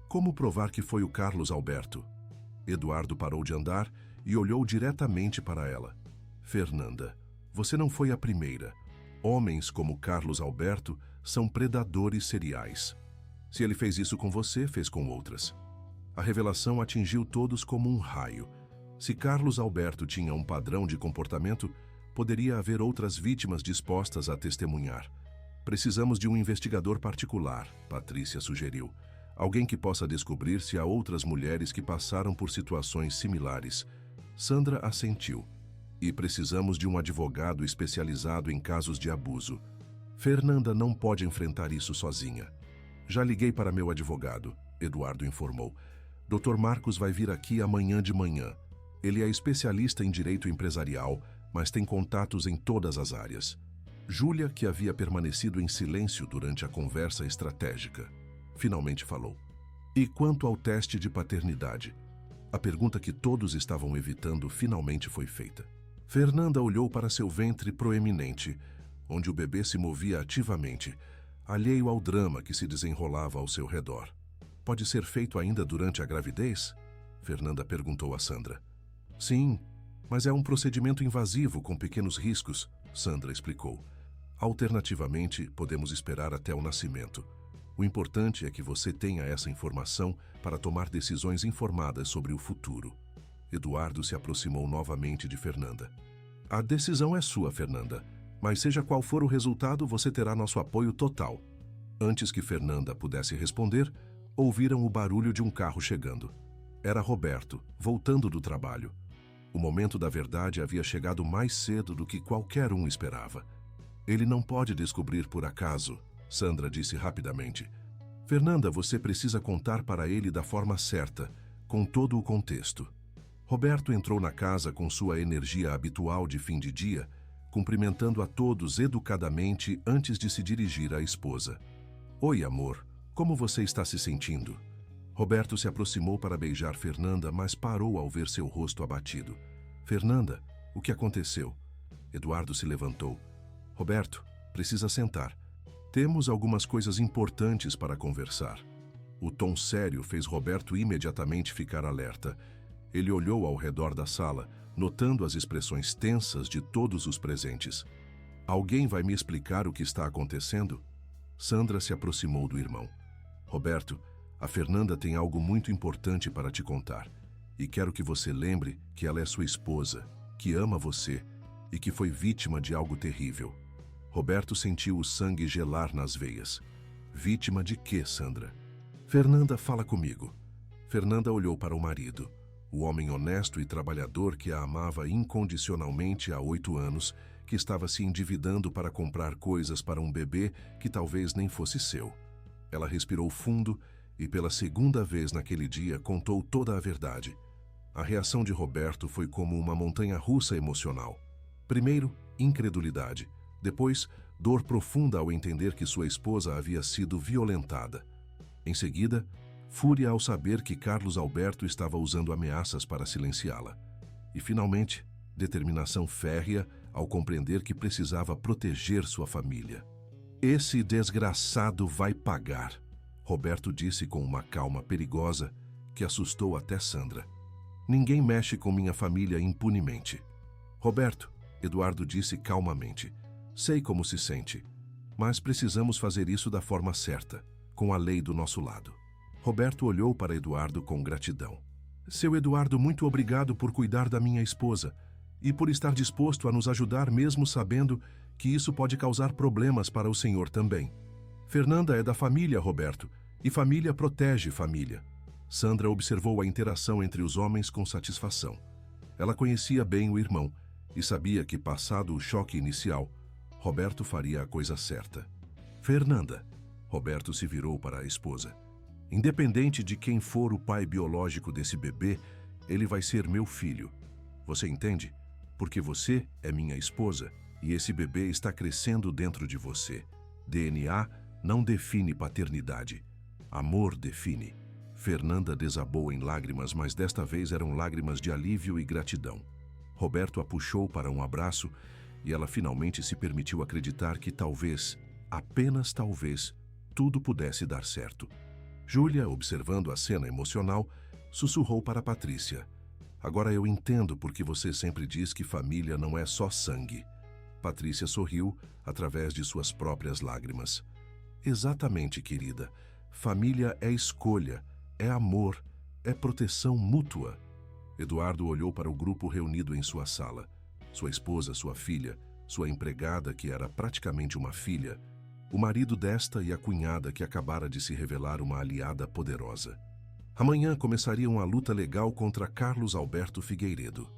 como provar que foi o Carlos Alberto? Eduardo parou de andar e olhou diretamente para ela. Fernanda, você não foi a primeira. Homens como Carlos Alberto são predadores seriais. Se ele fez isso com você, fez com outras. A revelação atingiu todos como um raio. Se Carlos Alberto tinha um padrão de comportamento, poderia haver outras vítimas dispostas a testemunhar. Precisamos de um investigador particular, Patrícia sugeriu. Alguém que possa descobrir se há outras mulheres que passaram por situações similares. Sandra assentiu. E precisamos de um advogado especializado em casos de abuso. Fernanda não pode enfrentar isso sozinha. Já liguei para meu advogado, Eduardo informou. Dr. Marcos vai vir aqui amanhã de manhã. Ele é especialista em direito empresarial, mas tem contatos em todas as áreas. Júlia, que havia permanecido em silêncio durante a conversa estratégica, finalmente falou. E quanto ao teste de paternidade? A pergunta que todos estavam evitando finalmente foi feita. Fernanda olhou para seu ventre proeminente, onde o bebê se movia ativamente, alheio ao drama que se desenrolava ao seu redor. Pode ser feito ainda durante a gravidez? Fernanda perguntou a Sandra. Sim, mas é um procedimento invasivo com pequenos riscos, Sandra explicou. Alternativamente, podemos esperar até o nascimento. O importante é que você tenha essa informação para tomar decisões informadas sobre o futuro. Eduardo se aproximou novamente de Fernanda. A decisão é sua, Fernanda, mas seja qual for o resultado, você terá nosso apoio total. Antes que Fernanda pudesse responder, ouviram o barulho de um carro chegando. Era Roberto, voltando do trabalho. O momento da verdade havia chegado mais cedo do que qualquer um esperava. Ele não pode descobrir por acaso, Sandra disse rapidamente. Fernanda, você precisa contar para ele da forma certa, com todo o contexto. Roberto entrou na casa com sua energia habitual de fim de dia, cumprimentando a todos educadamente antes de se dirigir à esposa. Oi, amor, como você está se sentindo? Roberto se aproximou para beijar Fernanda, mas parou ao ver seu rosto abatido. Fernanda, o que aconteceu? Eduardo se levantou. Roberto, precisa sentar. Temos algumas coisas importantes para conversar. O tom sério fez Roberto imediatamente ficar alerta. Ele olhou ao redor da sala, notando as expressões tensas de todos os presentes. Alguém vai me explicar o que está acontecendo? Sandra se aproximou do irmão. Roberto, a Fernanda tem algo muito importante para te contar. E quero que você lembre que ela é sua esposa, que ama você e que foi vítima de algo terrível. Roberto sentiu o sangue gelar nas veias. Vítima de quê, Sandra? Fernanda, fala comigo. Fernanda olhou para o marido, o homem honesto e trabalhador que a amava incondicionalmente há 8 anos, que estava se endividando para comprar coisas para um bebê que talvez nem fosse seu. Ela respirou fundo e pela segunda vez naquele dia contou toda a verdade. A reação de Roberto foi como uma montanha-russa emocional. Primeiro, incredulidade. Depois, dor profunda ao entender que sua esposa havia sido violentada. Em seguida, fúria ao saber que Carlos Alberto estava usando ameaças para silenciá-la. E, finalmente, determinação férrea ao compreender que precisava proteger sua família. Esse desgraçado vai pagar, Roberto disse com uma calma perigosa que assustou até Sandra. Ninguém mexe com minha família impunemente. Roberto, Eduardo disse calmamente, sei como se sente, mas precisamos fazer isso da forma certa, com a lei do nosso lado. Roberto olhou para Eduardo com gratidão. Seu Eduardo, muito obrigado por cuidar da minha esposa e por estar disposto a nos ajudar mesmo sabendo que isso pode causar problemas para o senhor também. Fernanda é da família, Roberto, e família protege família. Sandra observou a interação entre os homens com satisfação. Ela conhecia bem o irmão e sabia que, passado o choque inicial, Roberto faria a coisa certa. Fernanda, Roberto se virou para a esposa. Independente de quem for o pai biológico desse bebê, ele vai ser meu filho. Você entende? Porque você é minha esposa e esse bebê está crescendo dentro de você. DNA não define paternidade. Amor define. Fernanda desabou em lágrimas, mas desta vez eram lágrimas de alívio e gratidão. Roberto a puxou para um abraço e ela finalmente se permitiu acreditar que talvez, apenas talvez, tudo pudesse dar certo. Júlia, observando a cena emocional, sussurrou para Patrícia: "Agora eu entendo porque você sempre diz que família não é só sangue." Patrícia sorriu através de suas próprias lágrimas. "Exatamente, querida. Família é escolha, é amor, é proteção mútua." Eduardo olhou para o grupo reunido em sua sala. Sua esposa, sua filha, sua empregada, que era praticamente uma filha, o marido desta e a cunhada que acabara de se revelar uma aliada poderosa. Amanhã começariam a luta legal contra Carlos Alberto Figueiredo.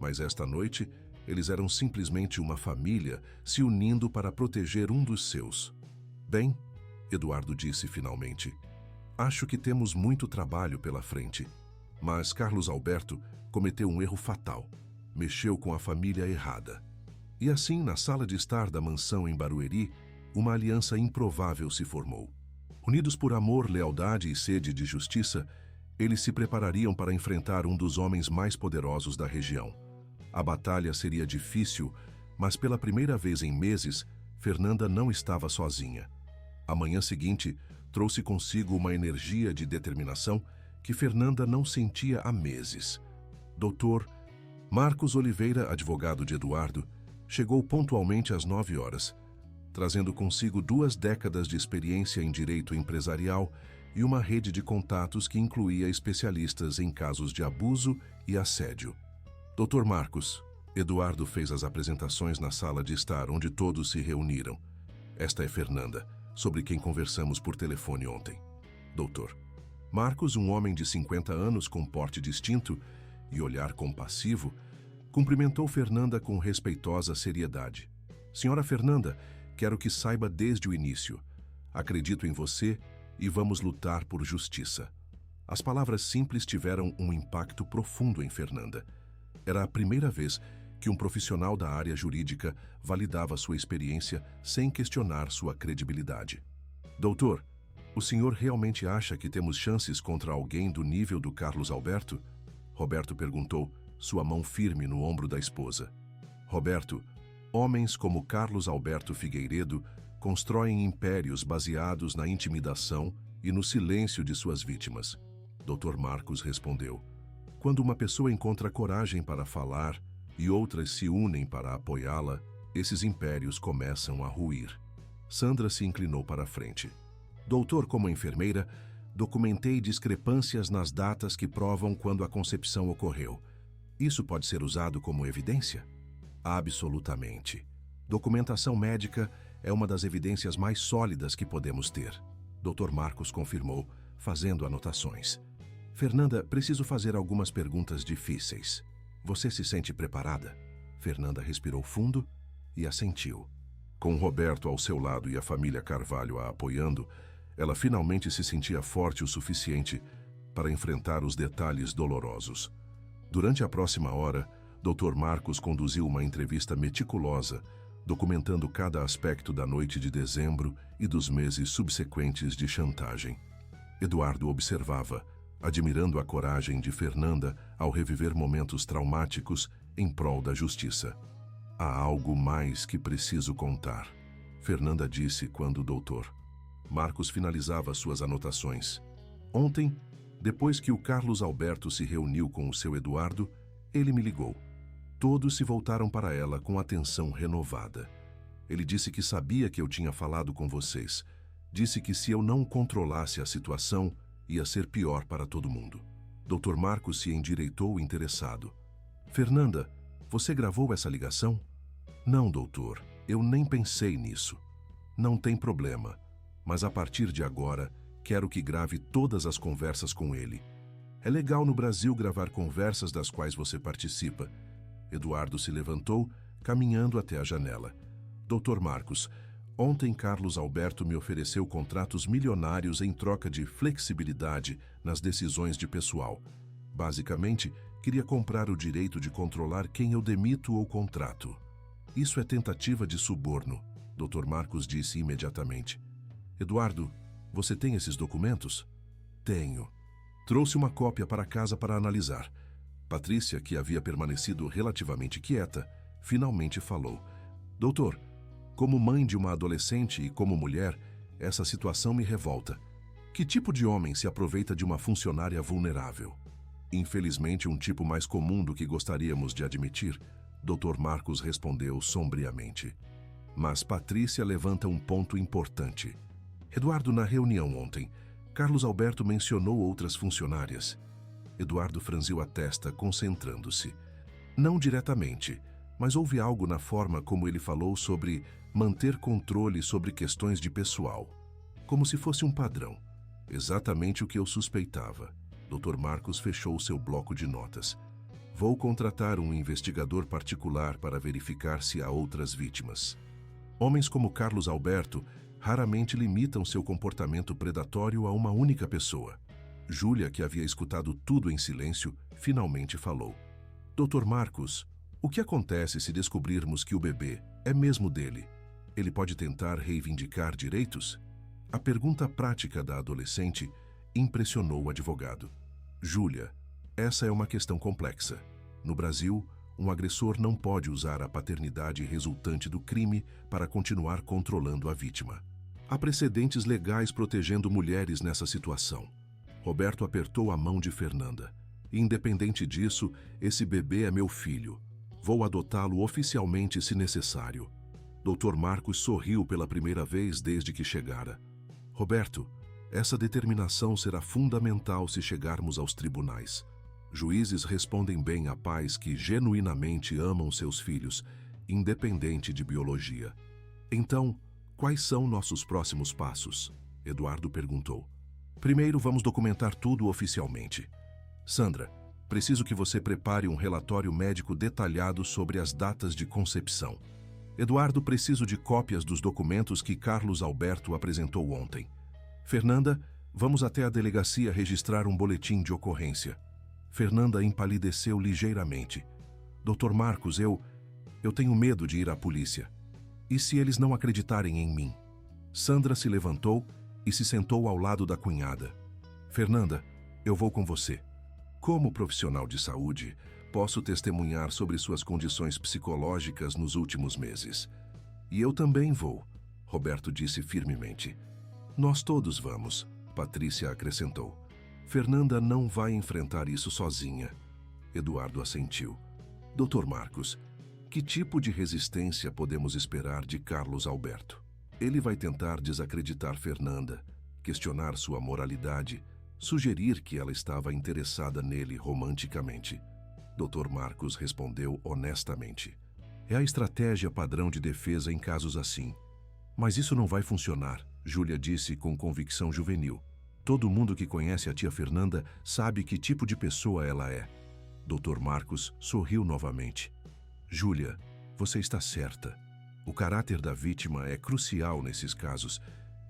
Mas esta noite, eles eram simplesmente uma família se unindo para proteger um dos seus. "Bem," Eduardo disse finalmente, "acho que temos muito trabalho pela frente. Mas Carlos Alberto cometeu um erro fatal. Mexeu com a família errada." E assim, na sala de estar da mansão em Barueri, uma aliança improvável se formou. Unidos por amor, lealdade e sede de justiça, eles se preparariam para enfrentar um dos homens mais poderosos da região. A batalha seria difícil, mas pela primeira vez em meses, Fernanda não estava sozinha. A manhã seguinte trouxe consigo uma energia de determinação que Fernanda não sentia há meses. Dr. Marcos Oliveira, advogado de Eduardo, chegou pontualmente às 9 horas, trazendo consigo 2 décadas de experiência em direito empresarial e uma rede de contatos que incluía especialistas em casos de abuso e assédio. "Dr. Marcos," Eduardo fez as apresentações na sala de estar onde todos se reuniram. "Esta é Fernanda, sobre quem conversamos por telefone ontem." Doutor Marcos, um homem de 50 anos com porte distinto e olhar compassivo, cumprimentou Fernanda com respeitosa seriedade. "Senhora Fernanda, quero que saiba desde o início. Acredito em você e vamos lutar por justiça." As palavras simples tiveram um impacto profundo em Fernanda. Era a primeira vez que um profissional da área jurídica validava sua experiência sem questionar sua credibilidade. "Doutor, o senhor realmente acha que temos chances contra alguém do nível do Carlos Alberto?" Roberto perguntou, sua mão firme no ombro da esposa. "Roberto, homens como Carlos Alberto Figueiredo constroem impérios baseados na intimidação e no silêncio de suas vítimas." Dr. Marcos respondeu: "Quando uma pessoa encontra coragem para falar e outras se unem para apoiá-la, esses impérios começam a ruir." Sandra se inclinou para a frente. "Doutor, como enfermeira, documentei discrepâncias nas datas que provam quando a concepção ocorreu. Isso pode ser usado como evidência?" "Absolutamente. Documentação médica é uma das evidências mais sólidas que podemos ter." Dr. Marcos confirmou, fazendo anotações. "Fernanda, preciso fazer algumas perguntas difíceis. Você se sente preparada?" Fernanda respirou fundo e assentiu. Com Roberto ao seu lado e a família Carvalho a apoiando, ela finalmente se sentia forte o suficiente para enfrentar os detalhes dolorosos. Durante a próxima hora, Dr. Marcos conduziu uma entrevista meticulosa, documentando cada aspecto da noite de dezembro e dos meses subsequentes de chantagem. Eduardo observava, admirando a coragem de Fernanda ao reviver momentos traumáticos em prol da justiça. "Há algo mais que preciso contar," Fernanda disse quando o Dr. Marcos finalizava suas anotações. "Ontem, depois que o Carlos Alberto se reuniu com o seu Eduardo, ele me ligou. Todos se voltaram para ela com atenção renovada. Ele disse que sabia que eu tinha falado com vocês. Disse que se eu não controlasse a situação, ia ser pior para todo mundo." Dr. Marcos se endireitou interessado. "Fernanda, você gravou essa ligação?" "Não, doutor, eu nem pensei nisso." "Não tem problema, mas a partir de agora, quero que grave todas as conversas com ele." É legal no Brasil gravar conversas das quais você participa. Eduardo se levantou, caminhando até a janela. Dr. Marcos, ontem Carlos Alberto me ofereceu contratos milionários em troca de flexibilidade nas decisões de pessoal. Basicamente, queria comprar o direito de controlar quem eu demito ou contrato. Isso é tentativa de suborno, Dr. Marcos disse imediatamente. Eduardo, você tem esses documentos? Tenho. Trouxe uma cópia para casa para analisar. Patrícia, que havia permanecido relativamente quieta, finalmente falou. Doutor, como mãe de uma adolescente e como mulher, essa situação me revolta. Que tipo de homem se aproveita de uma funcionária vulnerável? Infelizmente, um tipo mais comum do que gostaríamos de admitir, Dr. Marcos respondeu sombriamente. Mas Patrícia levanta um ponto importante. Eduardo, na reunião ontem, Carlos Alberto mencionou outras funcionárias. Eduardo franziu a testa, concentrando-se. Não diretamente, mas houve algo na forma como ele falou sobre manter controle sobre questões de pessoal. Como se fosse um padrão. Exatamente o que eu suspeitava. Dr. Marcos fechou seu bloco de notas. Vou contratar um investigador particular para verificar se há outras vítimas. Homens como Carlos Alberto raramente limitam seu comportamento predatório a uma única pessoa. Júlia, que havia escutado tudo em silêncio, finalmente falou. Dr. Marcos, o que acontece se descobrirmos que o bebê é mesmo dele? Ele pode tentar reivindicar direitos? A pergunta prática da adolescente impressionou o advogado. Júlia, essa é uma questão complexa. No Brasil, um agressor não pode usar a paternidade resultante do crime para continuar controlando a vítima. Há precedentes legais protegendo mulheres nessa situação. Roberto apertou a mão de Fernanda. Independente disso, esse bebê é meu filho. Vou adotá-lo oficialmente se necessário. Dr. Marcos sorriu pela primeira vez desde que chegara. Roberto, essa determinação será fundamental se chegarmos aos tribunais. Juízes respondem bem a pais que genuinamente amam seus filhos, independente de biologia. Então, quais são nossos próximos passos? Eduardo perguntou. Primeiro, vamos documentar tudo oficialmente. Sandra, preciso que você prepare um relatório médico detalhado sobre as datas de concepção. Eduardo, preciso de cópias dos documentos que Carlos Alberto apresentou ontem. Fernanda, vamos até a delegacia registrar um boletim de ocorrência. Fernanda empalideceu ligeiramente. Dr. Marcos, eu tenho medo de ir à polícia. E se eles não acreditarem em mim? Sandra se levantou e se sentou ao lado da cunhada. Fernanda, eu vou com você. Como profissional de saúde, posso testemunhar sobre suas condições psicológicas nos últimos meses. E eu também vou, Roberto disse firmemente. Nós todos vamos, Patrícia acrescentou. Fernanda não vai enfrentar isso sozinha. Eduardo assentiu. Dr. Marcos, que tipo de resistência podemos esperar de Carlos Alberto? Ele vai tentar desacreditar Fernanda, questionar sua moralidade, sugerir que ela estava interessada nele romanticamente. Dr. Marcos respondeu honestamente. É a estratégia padrão de defesa em casos assim. Mas isso não vai funcionar, Júlia disse com convicção juvenil. Todo mundo que conhece a tia Fernanda sabe que tipo de pessoa ela é. Dr. Marcos sorriu novamente. Júlia, você está certa. O caráter da vítima é crucial nesses casos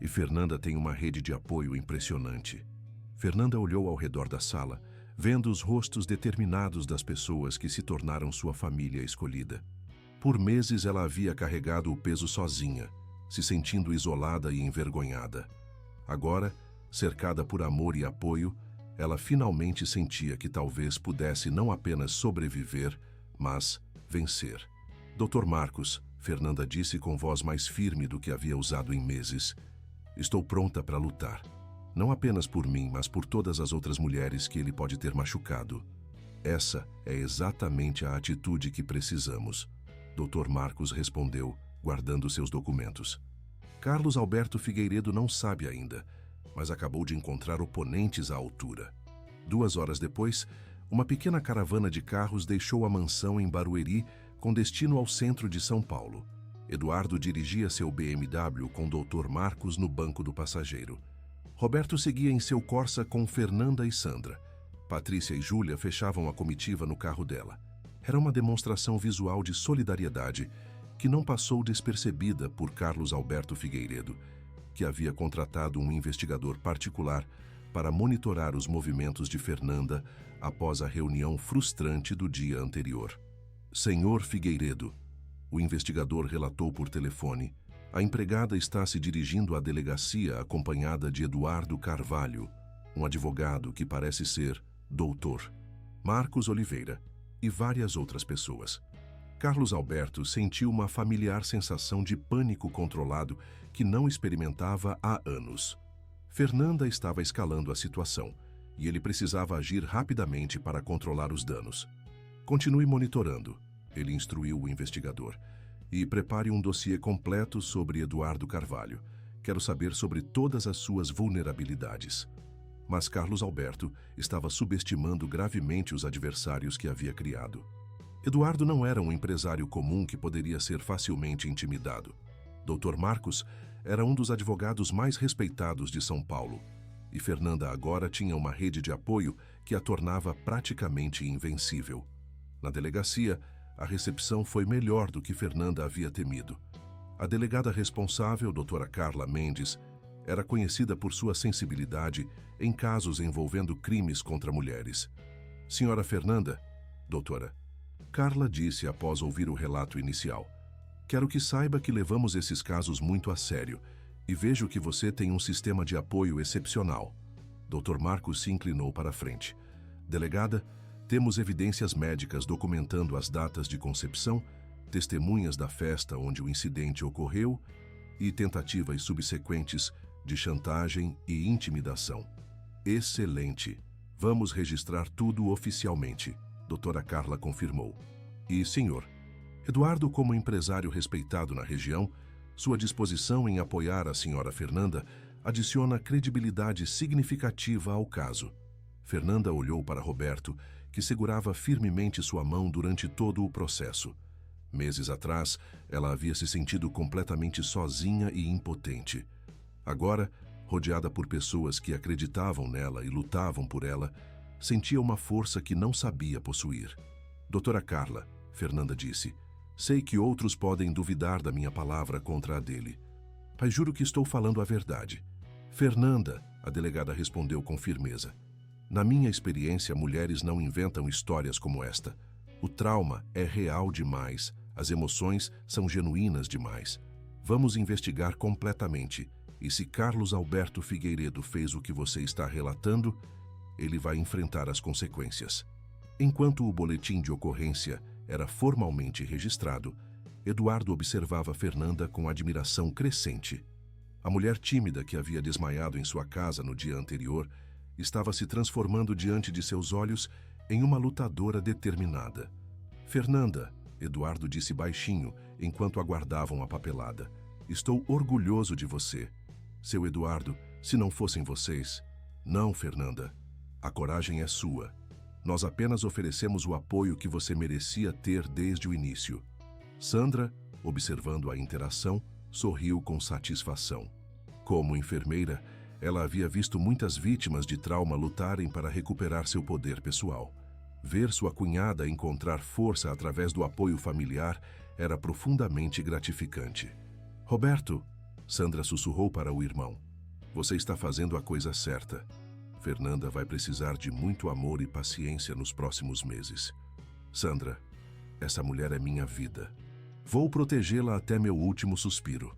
e Fernanda tem uma rede de apoio impressionante. Fernanda olhou ao redor da sala, vendo os rostos determinados das pessoas que se tornaram sua família escolhida. Por meses ela havia carregado o peso sozinha, se sentindo isolada e envergonhada. Agora, cercada por amor e apoio, ela finalmente sentia que talvez pudesse não apenas sobreviver, mas vencer. Dr. Marcos, Fernanda disse com voz mais firme do que havia usado em meses, estou pronta para lutar. Não apenas por mim, mas por todas as outras mulheres que ele pode ter machucado. Essa é exatamente a atitude que precisamos. Dr. Marcos respondeu, guardando seus documentos. Carlos Alberto Figueiredo não sabe ainda, mas acabou de encontrar oponentes à altura. 2 horas depois, uma pequena caravana de carros deixou a mansão em Barueri com destino ao centro de São Paulo. Eduardo dirigia seu BMW com Dr. Marcos no banco do passageiro. Roberto seguia em seu Corsa com Fernanda e Sandra. Patrícia e Júlia fechavam a comitiva no carro dela. Era uma demonstração visual de solidariedade que não passou despercebida por Carlos Alberto Figueiredo, que havia contratado um investigador particular para monitorar os movimentos de Fernanda após a reunião frustrante do dia anterior. Senhor Figueiredo, o investigador relatou por telefone, a empregada está se dirigindo à delegacia acompanhada de Eduardo Carvalho, um advogado que parece ser doutor, Marcos Oliveira e várias outras pessoas. Carlos Alberto sentiu uma familiar sensação de pânico controlado que não experimentava há anos. Fernanda estava escalando a situação e ele precisava agir rapidamente para controlar os danos. Continue monitorando, ele instruiu o investigador, e prepare um dossiê completo sobre Eduardo Carvalho. Quero saber sobre todas as suas vulnerabilidades. Mas Carlos Alberto estava subestimando gravemente os adversários que havia criado. Eduardo não era um empresário comum que poderia ser facilmente intimidado. Dr. Marcos era um dos advogados mais respeitados de São Paulo, e Fernanda agora tinha uma rede de apoio que a tornava praticamente invencível. Na delegacia, a recepção foi melhor do que Fernanda havia temido. A delegada responsável, doutora Carla Mendes, era conhecida por sua sensibilidade em casos envolvendo crimes contra mulheres. Senhora Fernanda, doutora, Carla disse após ouvir o relato inicial. Quero que saiba que levamos esses casos muito a sério e vejo que você tem um sistema de apoio excepcional. Dr. Marcos se inclinou para a frente. Delegada, temos evidências médicas documentando as datas de concepção, testemunhas da festa onde o incidente ocorreu e tentativas subsequentes de chantagem e intimidação. Excelente. Vamos registrar tudo oficialmente, doutora Carla confirmou. E, senhor, Eduardo, como empresário respeitado na região, sua disposição em apoiar a senhora Fernanda adiciona credibilidade significativa ao caso. Fernanda olhou para Roberto, que segurava firmemente sua mão durante todo o processo. Meses atrás, ela havia se sentido completamente sozinha e impotente. Agora, rodeada por pessoas que acreditavam nela e lutavam por ela, sentia uma força que não sabia possuir. Doutora Carla, Fernanda disse, sei que outros podem duvidar da minha palavra contra a dele. Mas juro que estou falando a verdade. Fernanda, a delegada respondeu com firmeza. Na minha experiência, mulheres não inventam histórias como esta. O trauma é real demais, as emoções são genuínas demais. Vamos investigar completamente, e se Carlos Alberto Figueiredo fez o que você está relatando, ele vai enfrentar as consequências. Enquanto o boletim de ocorrência era formalmente registrado, Eduardo observava Fernanda com admiração crescente. A mulher tímida que havia desmaiado em sua casa no dia anterior estava se transformando diante de seus olhos em uma lutadora determinada. Fernanda, Eduardo disse baixinho enquanto aguardavam a papelada, estou orgulhoso de você. Seu Eduardo, se não fossem vocês... Não, Fernanda. A coragem é sua. Nós apenas oferecemos o apoio que você merecia ter desde o início. Sandra, observando a interação, sorriu com satisfação. Como enfermeira, ela havia visto muitas vítimas de trauma lutarem para recuperar seu poder pessoal. Ver sua cunhada encontrar força através do apoio familiar era profundamente gratificante. Roberto, Sandra sussurrou para o irmão, você está fazendo a coisa certa. Fernanda vai precisar de muito amor e paciência nos próximos meses. Sandra, essa mulher é minha vida. Vou protegê-la até meu último suspiro.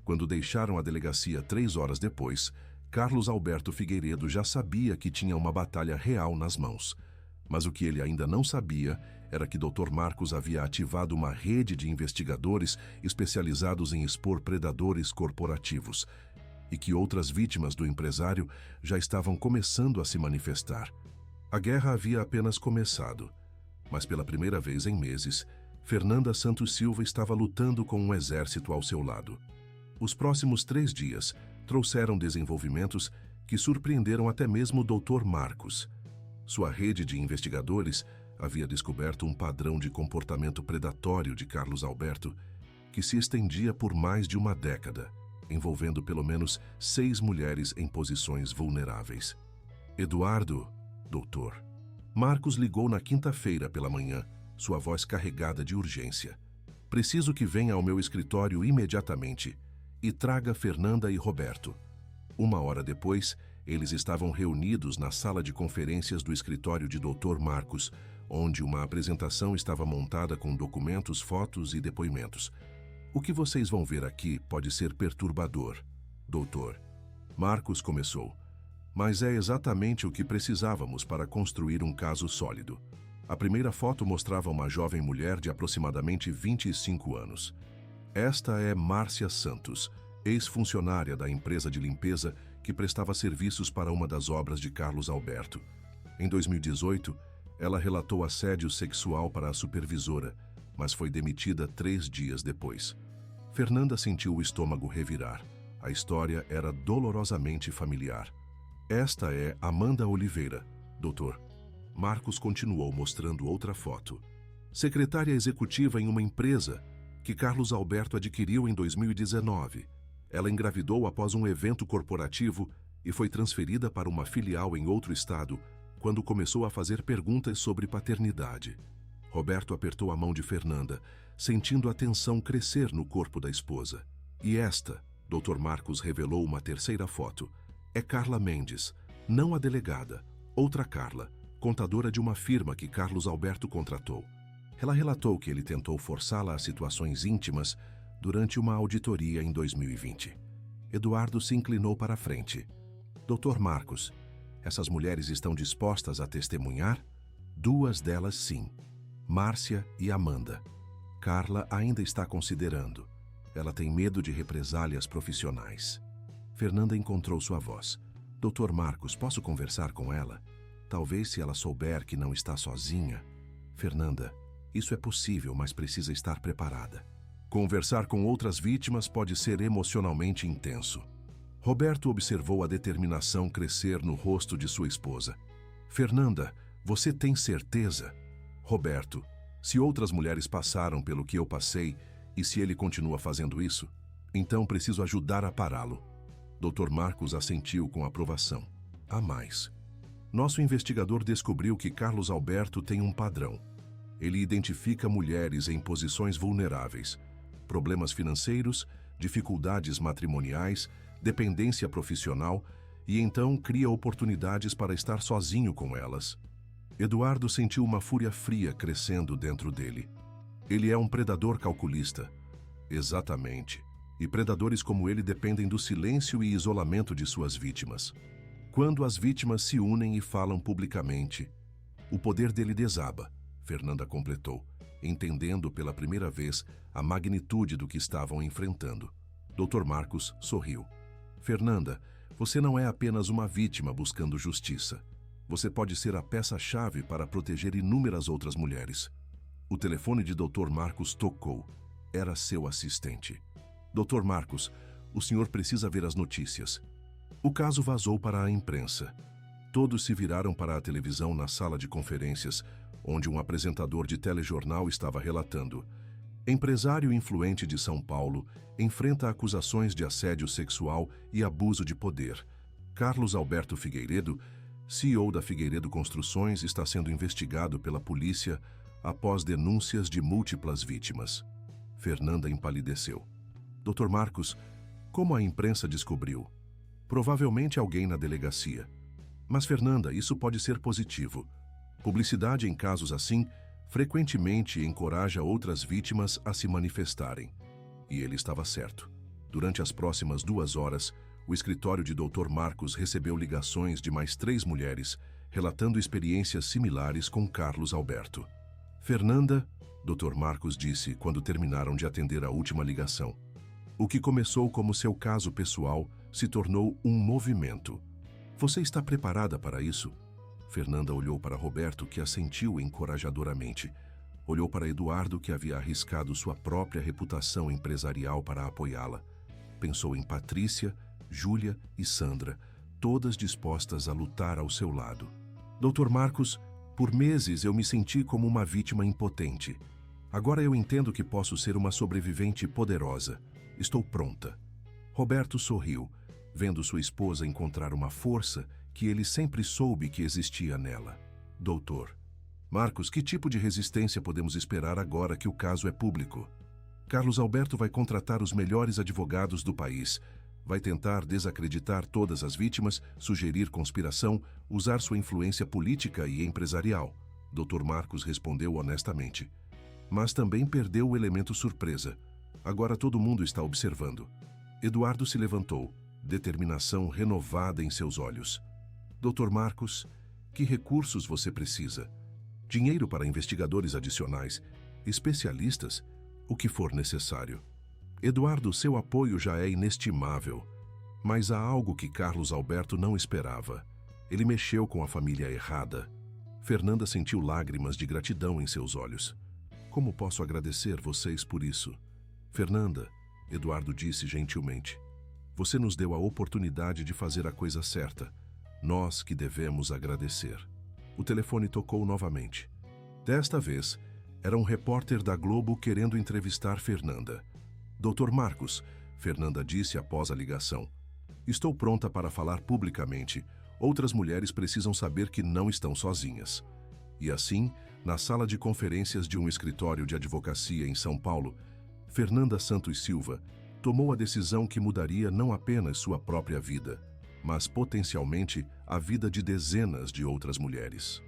Quando deixaram a delegacia 3 horas depois, Carlos Alberto Figueiredo já sabia que tinha uma batalha real nas mãos. Mas o que ele ainda não sabia era que Dr. Marcos havia ativado uma rede de investigadores especializados em expor predadores corporativos e que outras vítimas do empresário já estavam começando a se manifestar. A guerra havia apenas começado, mas pela primeira vez em meses, Fernanda Santos Silva estava lutando com um exército ao seu lado. Os próximos 3 dias trouxeram desenvolvimentos que surpreenderam até mesmo o Dr. Marcos. Sua rede de investigadores havia descoberto um padrão de comportamento predatório de Carlos Alberto que se estendia por mais de uma década, envolvendo pelo menos 6 mulheres em posições vulneráveis. Eduardo, doutor, Marcos ligou na quinta-feira pela manhã, sua voz carregada de urgência. Preciso que venha ao meu escritório imediatamente e traga Fernanda e Roberto. Uma hora depois, eles estavam reunidos na sala de conferências do escritório de Dr. Marcos, onde uma apresentação estava montada com documentos, fotos e depoimentos. O que vocês vão ver aqui pode ser perturbador, doutor. Marcos começou. Mas é exatamente o que precisávamos para construir um caso sólido. A primeira foto mostrava uma jovem mulher de aproximadamente 25 anos. Esta é Márcia Santos, ex-funcionária da empresa de limpeza que prestava serviços para uma das obras de Carlos Alberto. Em 2018, ela relatou assédio sexual para a supervisora, mas foi demitida 3 dias depois. Fernanda sentiu o estômago revirar. A história era dolorosamente familiar. Esta é Amanda Oliveira, doutor. Marcos continuou mostrando outra foto. Secretária executiva em uma empresa que Carlos Alberto adquiriu em 2019. Ela engravidou após um evento corporativo e foi transferida para uma filial em outro estado quando começou a fazer perguntas sobre paternidade. Roberto apertou a mão de Fernanda, sentindo a tensão crescer no corpo da esposa. E esta, Dr. Marcos revelou uma terceira foto. É Carla Mendes, não a delegada, outra Carla, contadora de uma firma que Carlos Alberto contratou. Ela relatou que ele tentou forçá-la a situações íntimas durante uma auditoria em 2020. Eduardo se inclinou para a frente. Dr. Marcos, essas mulheres estão dispostas a testemunhar? 2 delas sim, Márcia e Amanda. Carla ainda está considerando. Ela tem medo de represálias profissionais. Fernanda encontrou sua voz. Dr. Marcos, posso conversar com ela? Talvez se ela souber que não está sozinha. Fernanda, isso é possível, mas precisa estar preparada. Conversar com outras vítimas pode ser emocionalmente intenso. Roberto observou a determinação crescer no rosto de sua esposa. Fernanda, você tem certeza? Roberto, se outras mulheres passaram pelo que eu passei e se ele continua fazendo isso, então preciso ajudar a pará-lo. Dr. Marcos assentiu com aprovação. Há mais. Nosso investigador descobriu que Carlos Alberto tem um padrão. Ele identifica mulheres em posições vulneráveis, problemas financeiros, dificuldades matrimoniais, dependência profissional e então cria oportunidades para estar sozinho com elas. Eduardo sentiu uma fúria fria crescendo dentro dele. Ele é um predador calculista. Exatamente. E predadores como ele dependem do silêncio e isolamento de suas vítimas. Quando as vítimas se unem e falam publicamente, o poder dele desaba, Fernanda completou, entendendo pela primeira vez a magnitude do que estavam enfrentando. Dr. Marcos sorriu. Fernanda, você não é apenas uma vítima buscando justiça. Você pode ser a peça-chave para proteger inúmeras outras mulheres. O telefone de Dr. Marcos tocou. Era seu assistente. Dr. Marcos, o senhor precisa ver as notícias. O caso vazou para a imprensa. Todos se viraram para a televisão na sala de conferências, onde um apresentador de telejornal estava relatando. Empresário influente de São Paulo enfrenta acusações de assédio sexual e abuso de poder. Carlos Alberto Figueiredo, CEO da Figueiredo Construções, está sendo investigado pela polícia após denúncias de múltiplas vítimas. Fernanda empalideceu. Dr. Marcos, como a imprensa descobriu? Provavelmente alguém na delegacia. Mas, Fernanda, isso pode ser positivo. Publicidade em casos assim frequentemente encoraja outras vítimas a se manifestarem. E ele estava certo. Durante as próximas 2 horas, o escritório de Dr. Marcos recebeu ligações de mais 3 mulheres, relatando experiências similares com Carlos Alberto. Fernanda, Dr. Marcos disse quando terminaram de atender a última ligação. O que começou como seu caso pessoal se tornou um movimento. Você está preparada para isso? Fernanda olhou para Roberto, que assentiu encorajadoramente. Olhou para Eduardo, que havia arriscado sua própria reputação empresarial para apoiá-la. Pensou em Patrícia, Júlia e Sandra, todas dispostas a lutar ao seu lado. Dr. Marcos, por meses eu me senti como uma vítima impotente. Agora eu entendo que posso ser uma sobrevivente poderosa. Estou pronta. Roberto sorriu, vendo sua esposa encontrar uma força que ele sempre soube que existia nela. Doutor Marcos, que tipo de resistência podemos esperar agora que o caso é público? Carlos Alberto vai contratar os melhores advogados do país. Vai tentar desacreditar todas as vítimas, sugerir conspiração, usar sua influência política e empresarial. Dr. Marcos respondeu honestamente. Mas também perdeu o elemento surpresa. Agora todo mundo está observando. Eduardo se levantou, determinação renovada em seus olhos. Dr. Marcos, que recursos você precisa? Dinheiro para investigadores adicionais, especialistas, o que for necessário. Eduardo, seu apoio já é inestimável. Mas há algo que Carlos Alberto não esperava. Ele mexeu com a família errada. Fernanda sentiu lágrimas de gratidão em seus olhos. Como posso agradecer vocês por isso? Fernanda, Eduardo disse gentilmente, você nos deu a oportunidade de fazer a coisa certa. Nós que devemos agradecer. O telefone tocou novamente. Desta vez, era um repórter da Globo querendo entrevistar Fernanda. Dr. Marcos, Fernanda disse após a ligação. Estou pronta para falar publicamente. Outras mulheres precisam saber que não estão sozinhas. E assim, na sala de conferências de um escritório de advocacia em São Paulo, Fernanda Santos Silva tomou a decisão que mudaria não apenas sua própria vida, mas potencialmente a vida de dezenas de outras mulheres.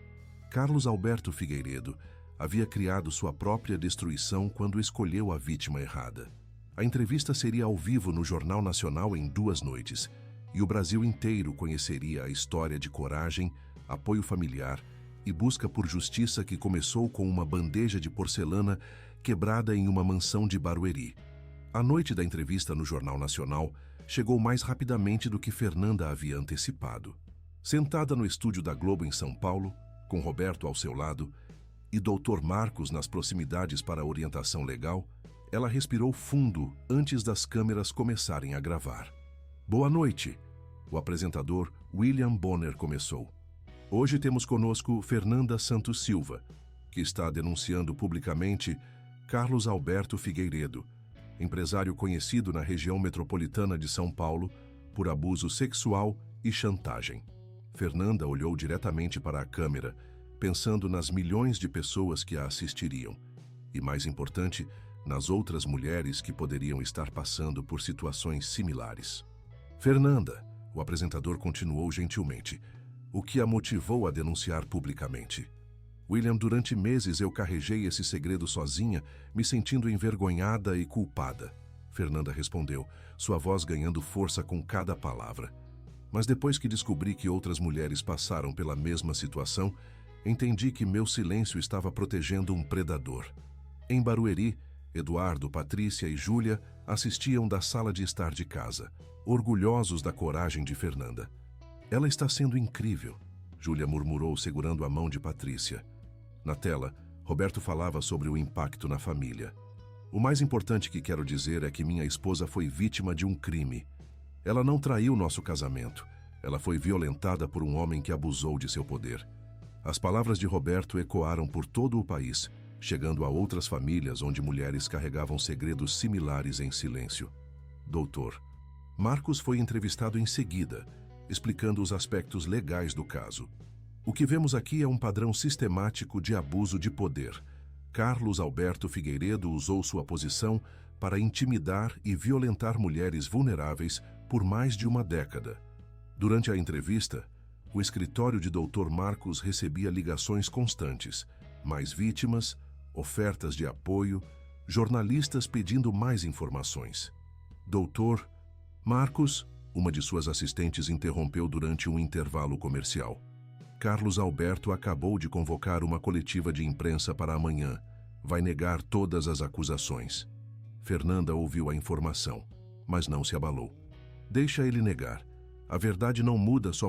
Carlos Alberto Figueiredo havia criado sua própria destruição quando escolheu a vítima errada. A entrevista seria ao vivo no Jornal Nacional em 2 noites, e o Brasil inteiro conheceria a história de coragem, apoio familiar e busca por justiça que começou com uma bandeja de porcelana quebrada em uma mansão de Barueri. A noite da entrevista no Jornal Nacional chegou mais rapidamente do que Fernanda havia antecipado. Sentada no estúdio da Globo em São Paulo, com Roberto ao seu lado e Dr. Marcos nas proximidades para a orientação legal, ela respirou fundo antes das câmeras começarem a gravar. Boa noite, o apresentador William Bonner começou. Hoje temos conosco Fernanda Santos Silva, que está denunciando publicamente Carlos Alberto Figueiredo, empresário conhecido na região metropolitana de São Paulo por abuso sexual e chantagem. Fernanda olhou diretamente para a câmera, pensando nas milhões de pessoas que a assistiriam. E mais importante, nas outras mulheres que poderiam estar passando por situações similares. Fernanda, o apresentador continuou gentilmente, o que a motivou a denunciar publicamente. William, durante meses eu carreguei esse segredo sozinha, me sentindo envergonhada e culpada. Fernanda respondeu, sua voz ganhando força com cada palavra. Mas depois que descobri que outras mulheres passaram pela mesma situação, entendi que meu silêncio estava protegendo um predador. Em Barueri, Eduardo, Patrícia e Júlia assistiam da sala de estar de casa, orgulhosos da coragem de Fernanda. Ela está sendo incrível, Júlia murmurou segurando a mão de Patrícia. Na tela, Roberto falava sobre o impacto na família. O mais importante que quero dizer é que minha esposa foi vítima de um crime. Ela não traiu nosso casamento. Ela foi violentada por um homem que abusou de seu poder. As palavras de Roberto ecoaram por todo o país, chegando a outras famílias onde mulheres carregavam segredos similares em silêncio. Doutor Marcos foi entrevistado em seguida, explicando os aspectos legais do caso. O que vemos aqui é um padrão sistemático de abuso de poder. Carlos Alberto Figueiredo usou sua posição para intimidar e violentar mulheres vulneráveis por mais de uma década. Durante a entrevista, o escritório de Dr. Marcos recebia ligações constantes, mais vítimas, ofertas de apoio, jornalistas pedindo mais informações. Dr. Marcos, uma de suas assistentes interrompeu durante um intervalo comercial. Carlos Alberto acabou de convocar uma coletiva de imprensa para amanhã. Vai negar todas as acusações. Fernanda ouviu a informação, mas não se abalou. Deixa ele negar. A verdade não muda só